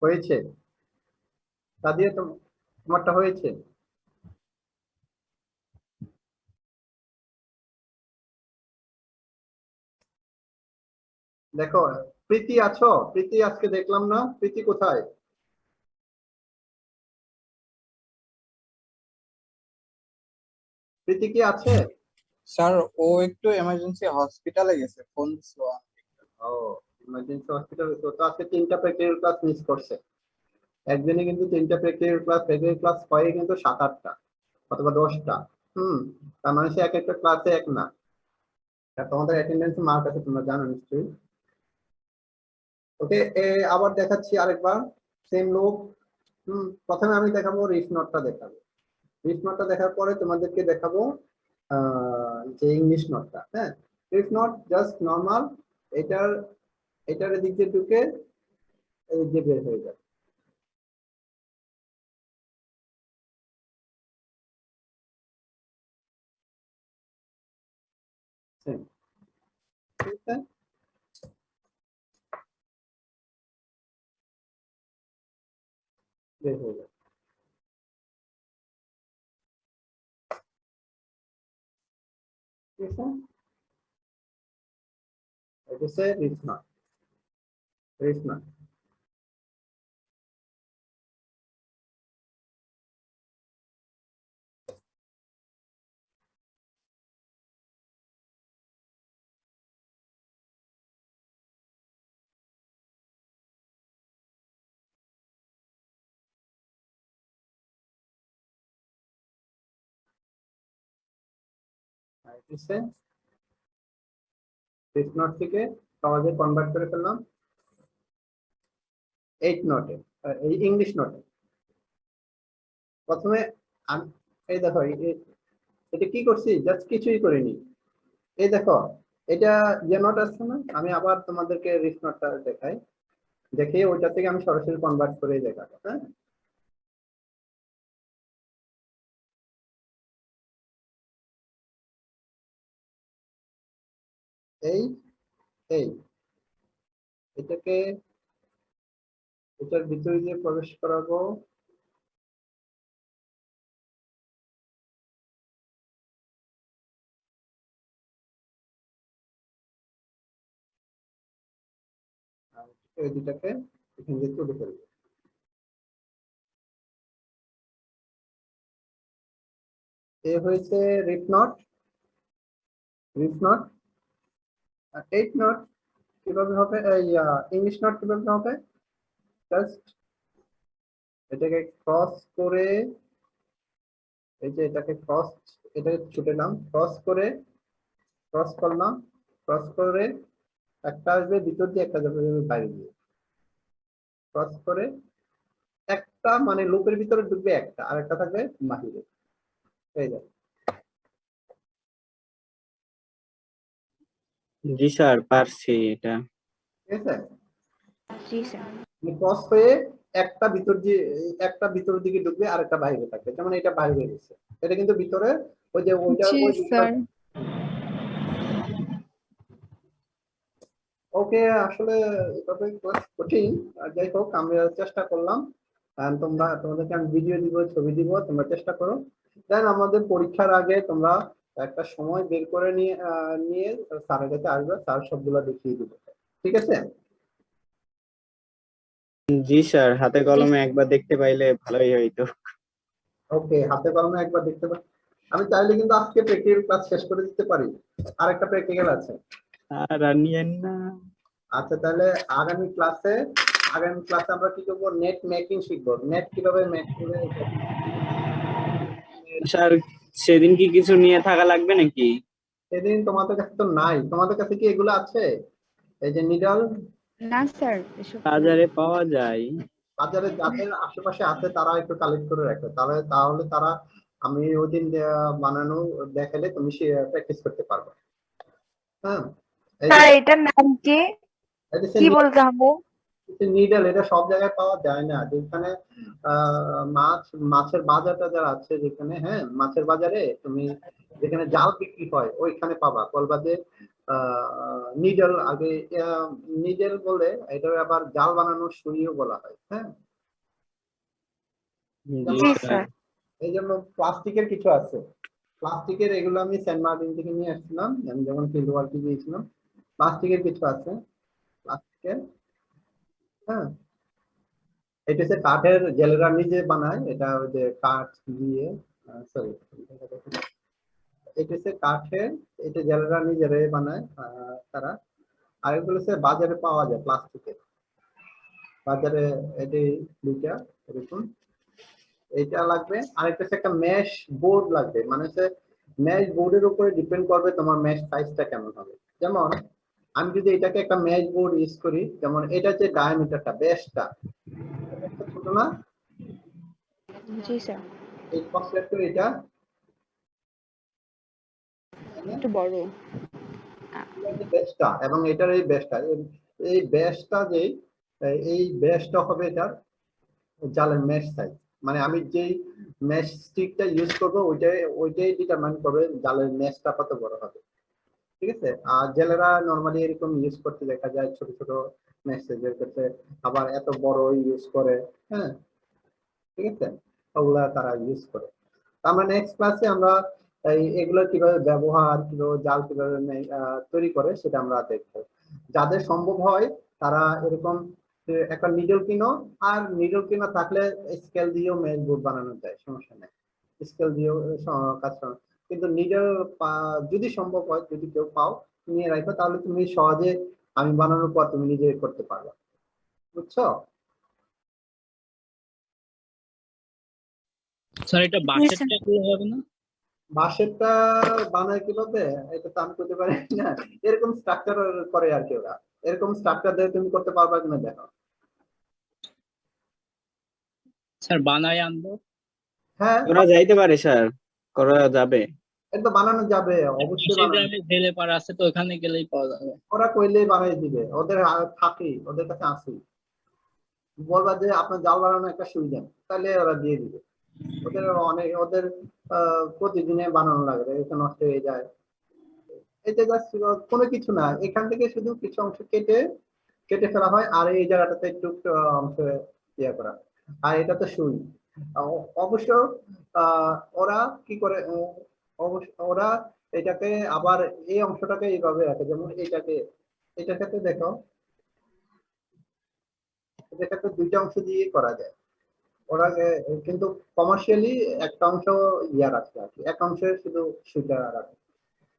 হয়েছে? সাদিয়া, তোমারটা হয়েছে? দেখো, প্রীতি আছো? প্রীতি আজকে দেখলাম না, প্রীতি কোথায়? প্রীতি কি আছে? স্যার ও একটু এমার্জেন্সি হসপিটালে গেছে, ফোন দিছিল। ও, ইমার্জেন্সি হসপিটাল। তো তো আজকে 3টা প্র্যাকটিক্যাল ক্লাস মিস করছে। একদিনে কিন্তু 3টা প্র্যাকটিক্যাল ক্লাস হয় কিন্তু 7-8টা অথবা 10টা। তার মানে সে এক একটা ক্লাসে এক না। আর তোমাদের অ্যাটেন্ডেন্স মার্ক আছে, তোমরা জানো নিশ্চয়ই। ওকে, আবার দেখাচ্ছি আরেকবার, সেম লোক। প্রথমে আমি দেখাবো রিফ নোটটা দেখাবো। রিফ নোটটা দেখার পরে তোমাদেরকে দেখাবো যে ইংলিশ নোটটা। হ্যাঁ, রিফ নোট জাস্ট নর্মাল, এটার এটার দিক দিয়ে ঢুকে এদিক দিয়ে বের হয়ে যাবে। Same, ঠিক আছে? বের হয়ে যাবে। ঠিক আছে, এটা হচ্ছে reef knot. Reef knot, reef knot থেকে সহজে কনভার্ট করে ফেললাম 8 নোটে, এই ইংলিশ নোটে। প্রথমে এই দেখো, এটা কি করছি, জাস্ট কিছুই করিনি। এই দেখো, এটা যে নোট আসছে না, আমি আবার তোমাদেরকে রিফ নোটটা দেখাই, দেখে ওইটা থেকে আমি সরাসরি কনভার্ট করে দেখাবো। হ্যাঁ, এই এই এটাকে এটার ভিতরে দিয়ে প্রবেশ করাবো। আর এই দুটাকে এখান দিয়ে তুলে ফেলবো। এ হয়েছে reef knot. Reef knot 8 knot কিভাবে হবে, এই ইংলিশ নট কিভাবে হবে? জাস্ট এটাকে ক্রস করে, এই যে এটাকে ক্রস, এটাকে ছুটেলাম, ক্রস করে, ক্রস করলাম, ক্রস করে একটা আসবে ভিতর দিয়ে, একটা যাবে বাইরে দিয়ে, ক্রস করে একটা মানে লুপের ভিতরে ঢুকবে একটা, আর একটা থাকবে বাহিরে। এই যে জি স্যার, পারছি এটা। ঠিক আছে, জি স্যার। ক্রস হয়ে একটা ভিতর দিয়ে, একটা ভিতরের দিকে ঢুকবে আর একটা বাইরে থাকবে, যেমন এটা বাইরে গেছে, এটা কিন্তু ভিতরে ওই যে ওইটা জি ওই স্যার। ওকে। আসলে এভাবে ক্লাস কঠিন, যাই হোক আমরা চেষ্টা করলাম। তোমাদেরকে আমি ভিডিও দিব, ছবি দিব, তোমরা চেষ্টা করো। দেন আমাদের পরীক্ষার আগে তোমরা একটা সময় বের করে নিয়ে স্যারের কাছে আসবে, স্যার সবগুলো দেখিয়ে দিবে, ঠিক আছে? জি স্যার, হাতে কলমে একবার দেখতে পাইলে ভালোই হইতো। ওকে, হাতে কলমে একবার দেখতে পাই। আমি চাইলে কিন্তু আজকে প্র্যাকটিক্যাল ক্লাস শেষ করে দিতে পারি, আর একটা প্র্যাকটিক্যাল আছে। আর নিয়েন না আচ্ছা, তাহলে আগামী ক্লাসে আমরা কি করবো, নেট মেকিং শিখবো, নেট কিভাবে মেক করে। স্যার, সেদিন কি কিছু নিয়ে থাকা লাগবে নাকি? সেদিন তোমাদের কাছে তো নাই, তোমাদের কাছে কি এগুলো আছে? এই যে নিডল না স্যার, এসব বাজারে পাওয়া যায়। বাজারে যাদের আশেপাশে আছে তারা একটু কালেক্ট করে রাখো, তাহলে তারা আমি ওই দিন বানানো দেখালে তুমি প্র্যাকটিস করতে পারবে। হ্যাঁ, স্যার, এটার নাম কি? কি বলতে হবে? নিডল এটা সব জায়গায় পাওয়া যায় না, যেখানে মাছের বাজার টাজার আছে যেখানে, হ্যাঁ মাছের বাজারে তুমি যেখানে জাল বিক্রি হয় ওইখানে পাবা, বলবা যে নিডল আগে, নিডল বলে, এটা আবার জাল বানানোর সুইও বলা হয়। হ্যাঁ, জি স্যার। এই জন্য প্লাস্টিকের কিছু আছে, প্লাস্টিকের এগুলো আমি সেন্ট মার্টিন থেকে নিয়ে আসছিলাম, আমি যখন ফিল্ড ওয়ার্কে গিয়েছিলাম। প্লাস্টিকের কিছু আছে, প্লাস্টিকের। হ্যাঁ, এটা হচ্ছে কাঠের, জেলেরা নিজে বানায়, এটা ওই যে কাঠ দিয়ে, সরি, এটা হচ্ছে কাঠের, এটা জেলেরা নিজেরাই বানায় তারা। আর এগুলো হচ্ছে বাজারে পাওয়া যায় প্লাস্টিকের, বাজারে এটি দুইটা এরকম। এটা লাগবে, আর একটা হচ্ছে একটা মেশ বোর্ড লাগবে, মানে হচ্ছে মেশ বোর্ডের উপরে ডিপেন্ড করবে তোমার মেশ সাইজটা কেমন হবে। যেমন আমি যদি এটাকে একটা মেশ বোর্ড ইউজ করি, যেমন এটা যে ডায়ামিটারটা, বেসটা ছোট না? জি স্যার, এই কমপ্লিট করে এটা একটু বড়। বেসটা এবং এটার এই বেসটা, এই বেসটা যে এই বেসটা হবে এটার জালের মেশ সাইজ, মানে আমি যেই মেশ স্টিকটা ইউজ করবো ওইটাই ডিটারমাইন করবে জালের মেশটা কত বড় হবে, ঠিক আছে? আর জেলেরা নরমালি এরকম ইউজ করতে দেখা যায়, ছোট ছোট মেশ সাইজের ক্ষেত্রে আবার এত বড় ইউজ করে। হ্যাঁ, ঠিক আছে, ওগুলা তারা ইউজ করে। আমরা নেক্সট ক্লাসে আমরা এগুলো কিভাবে ব্যবহার, কিভাবে জাল কিভাবে তৈরি করে সেটা আমরা দেখবো। যাদের সম্ভব হয় তারা এরকম একটা নিডল কিনো, আর নিডল কিনা থাকলে স্কেল দিয়েও মেশ বোর্ড বানানো যায়, সমস্যা নেই, স্কেল দিয়েও কাজ করা। কিন্তু নিডল যদি সম্ভব হয়, যদি কেউ পাও নিয়ে রাখো, তাহলে তুমি সহজে আমি বানানোর পর তুমি নিজে করতে পারবে, বুঝছো? স্যার এটা বাসেরটা কি হবে না? বাঁশেরটা বানায় কিভাবে এটা তো আমি করতে পারি না, এরকম স্ট্রাকচার করে আর কি, ওরা এরকম স্ট্রাকচার দিয়ে তুমি করতে পারবা কিনা দেখো। স্যার বানায় আনবো? হ্যাঁ, করা যাইতে পারে স্যার, করা যাবে। এটা বানানো যাবে, অবশ্যই বানানো। জেলে পাড়া আছে তো, ওখানে গেলেই পাওয়া যাবে। ওরা কইলেই বানিয়ে দিবে, ওদের থাকি, ওদের কাছে আসি, বলবা যে আপনার জাল বানানো একটা সুবিধা, তাহলে ওরা দিয়ে দিবে। ওদের প্রতিদিনে বানানো লাগবে, এটা নষ্ট হয়ে যায়। এটা জাস্ট কোনো কিছু না, এখান থেকে শুধু কিছু অংশ কেটে ফেলা হয়, আর এই জায়গাটাতে একটু অংশ ইয়ে করা, আর এটা তো সুই। অবশ্য ওরা কি করে, ওরা এটাকে আবার এই অংশটাকে এইভাবে রাখে, যেমন এটাকে দেখো, এটাকে দুইটা অংশ দিয়ে করা যায়। ওরা কিন্তু কমার্শিয়ালি একটা অংশ ইয়া রাখে আর কি, এক অংশে শুধু সুইটা রাখে।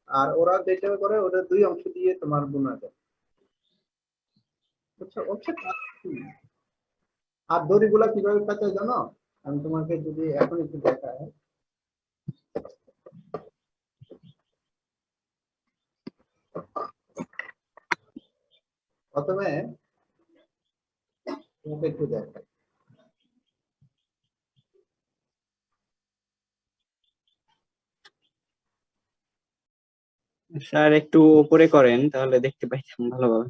আর ওরা যেটা করে ওটা দুই অংশ দিয়ে তোমার বোনা যায়, বুঝছো? হচ্ছে আর দড়িগুলা কিভাবে পেঁচায় জানো? আমি তোমাকে যদি এখন একটু দেখাই, প্রথমে তোমাকে একটু দেখাই। স্যার একটু উপরে করেন তাহলে দেখতে পাইতাম ভালোভাবে।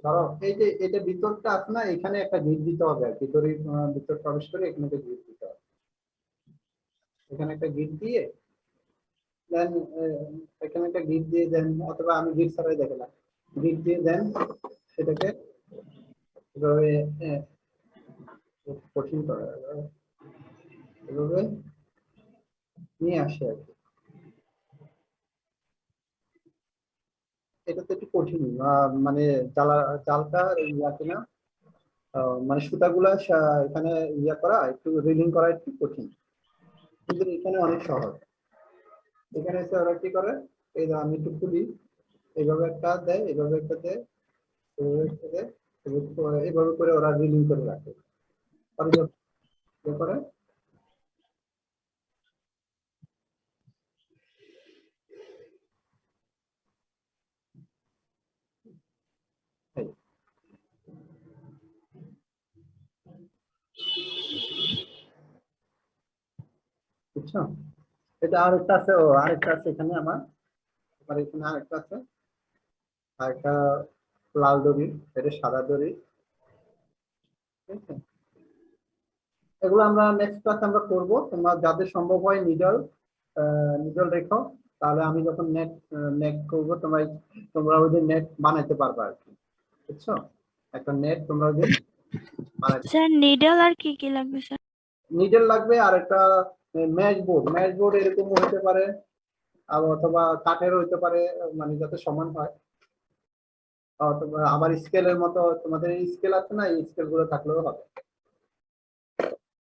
ধরো এই যে এটা ভিতরটা আছে না, এখানে একটা গিট দিতে হবে আর কি, দড়ি ভিতর প্রবেশ করে এখানে একটা গিট দিতে হবে। এখানে একটা গিট দিয়ে দেন এখানে একটা গিট দিয়ে দেন, অথবা আমি গিট ছাড়াই দেখালাম, গিট দিয়ে দেন সেটাকে এভাবে কঠিন করে এভাবে নিয়ে আসে আর কি। এটা তো একটু কঠিন, মানে জালটা ইয়া কিনা, মানে সুতাগুলা এখানে ইয়া করা একটু রিলিং করা একটু কঠিন, কিন্তু এখানে অনেক সহজ। এখানে এসে ওরা কি করে, এই যে আমি একটু খুলি, এইভাবে একটা দেয়, এইভাবে একটা দেয়, এইভাবে একটা দেয়, এইভাবে করে ওরা রিলিং করে রাখে। পরে যখন করে বুঝছো? এটা আরেকটা আছে, আরেকটা আছে এখানে আমার এখানে আরেকটা আছে, আরেকটা লাল দড়ি, এটা সাদা দড়ি, ঠিক আছে? এগুলো আমরা নেক্সট ক্লাস আমরা করব। তোমরা যাদের সম্ভব হয় নিডল রেখো, তাহলে আমি যখন নেট করবো তোমরা ওই যে নেট বানাইতে পারবে আর কি, বুঝছো? একটা নেট তোমরা ওই যে বানাইতে। স্যার নিডল আর কি কি লাগবে স্যার? নিডল লাগবে আর একটা ম্যাশ বোর্ড এরকম হতে পারে, অথবা কাঠের হইতে পারে, মানে যাতে সমান হয়, অথবা আবার স্কেলের মতো তোমাদের স্কেল আছে না, এই স্কেল গুলো থাকলেও হবে,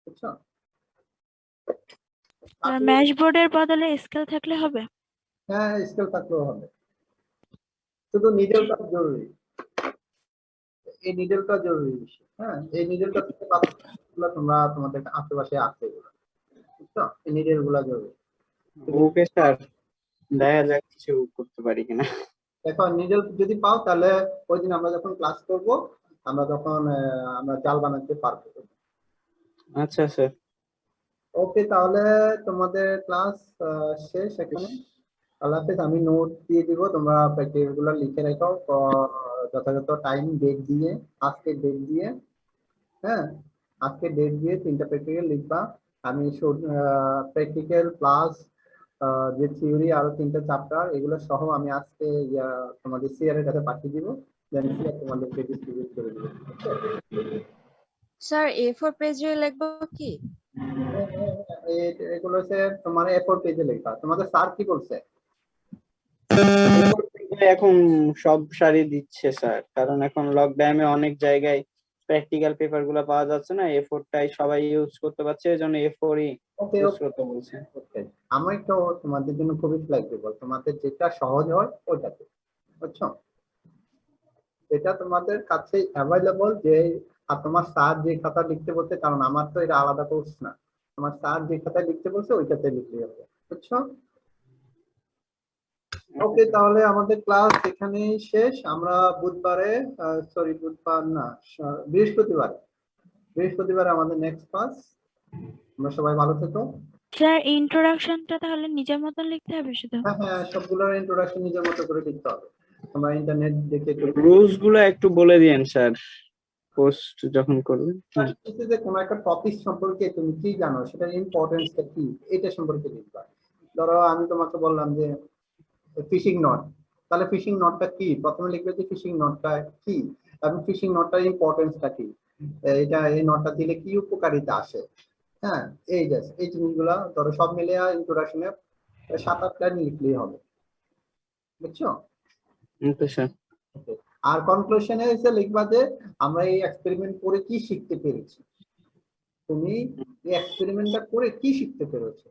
বুঝছো? ম্যাশ বোর্ডের বদলে স্কেল থাকলে হবে? হ্যাঁ, স্কেল থাকলেও হবে, শুধু নিডলটা জরুরি, এই নিডলটা জরুরি। হ্যাঁ, এই নিডলটা থেকে তোমরা তোমাদের আশেপাশে আছে এগুলো, বুঝছো? এই নিডল গুলা জরুরি। ওকে স্যার, দেখা যাক কিছু করতে পারি কিনা। দেখো নিডল যদি পাও তাহলে ওই দিন আমরা যখন ক্লাস করব আমরা তখন আমরা জাল বানাতে পারবো। আচ্ছা স্যার। ওকে, তাহলে তোমাদের ক্লাস শেষ এখানে। আল্লাহ হাফেজ। আমি নোট দিয়ে দিব, তোমরা প্র্যাকটিস গুলো লিখে রাখো যথাযথ টাইম ডেট দিয়ে, আজকে ডেট দিয়ে, হ্যাঁ আজকে ডেট দিয়ে 3টা প্র্যাকটিক্যাল লিখবা। আমি প্র্যাকটিক্যাল প্লাস যে থিওরি আরো 3টা চ্যাপ্টার এগুলো সহ আমি আজকে তোমাদের সিআর এর কাছে পাঠিয়ে দিব, দেন সিআর তোমাদেরকে ডিস্ট্রিবিউট করে দিবে। স্যার A4 পেজে লিখবো কি? এগুলো হচ্ছে তোমার A4 পেজে লেখা। তোমাদের স্যার কি বলছে? এখন সব সারি দিচ্ছে স্যার, কারণ এখন লকডাউনে অনেক জায়গায় প্র্যাকটিক্যাল পেপার গুলো পাওয়া যাচ্ছে না, A4টাই সবাই ইউজ করতে পারছে, এজন্য A4ই ইউজ করতে বলছে। আমি তো তোমাদের জন্য খুবই ফ্লেক্সিবল, তোমাদের যেটা সহজ হয় ওইটাতে, বুঝছো? এটা তোমাদের কাছে অ্যাভেলেবল যে, আর তোমার স্যার যে খাতা লিখতে বলছে, কারণ আমার তো এটা আলাদা কোর্স না, তোমার স্যার যে খাতায় লিখতে বলছে ওইটাতে লিখতে হবে, বুঝছো? ওকে, তাহলে আমাদের ক্লাস এখানেই শেষ। আমরা বৃহস্পতিবার আমাদের নেক্সট ক্লাস। আমরা সবাই ভালো থেকো। স্যার ইন্ট্রোডাকশনটা তাহলে নিজের মতন লিখতে হবে শুধু? হ্যাঁ, সবগুলোর ইন্ট্রোডাকশন নিজের মতো করে লিখতে হবে। তোমরা ইন্টারনেট দেখে রুলস গুলো একটু বলে দিয়েন স্যার পোস্ট যখন করবেন। যে কোনো একটা টপিক সম্পর্কে তুমি কি জানো, সেটার ইম্পর্টেন্সটা কি, এটা সম্পর্কে লিখবা। ধরো আমি তোমাকে বললাম যে ফিশিং নট, তাহলে ফিশিং নটটা কি, প্রথমে লিখবে যে ফিশিং নটটা কি এবং ফিশিং নটটার ইম্পর্টেন্সটা কি, এই নটটা দিলে কি উপকারিতা আসে। হ্যাঁ, এই জিনিসগুলা ধরো সব মিলে ইন্ট্রোডাকশনে 7-8 লাইন লিখলেই হবে, বুঝছো? আর কনক্লুশনে এসে লিখবা যে আমরা এই এক্সপেরিমেন্ট করে কি শিখতে পেরেছি। তুমি এই এক্সপেরিমেন্টটা করে কি শিখতে পেরেছো,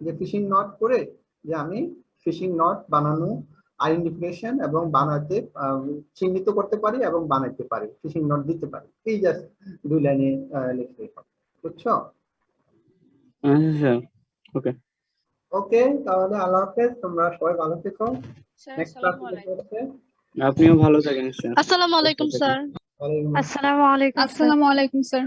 যে ফিশিং নট করে যে আমি ফিশিং নট বানানো, আইডেন্টিফিকেশন এবং বানাতে চিহ্নিত করতে পারি এবং বানাতে পারি, ফিশিং নট দিতে পারি। এই জাস্ট 2 লাইনে লিখলেই হবে, বুঝছো? Sir okay. ওকে, তাহলে আল্লাহ হাফেজ, তোমরা সবাই ভালো থেকো। স্যার নেক্সট আসসালামু ক্লাসে আলাইকুম। আপনিও ভালো থাকেন স্যার। আসসালামু আলাইকুম স্যার। আসসালামু আলাইকুম স্যার। আসসালামু আলাইকুম স্যার।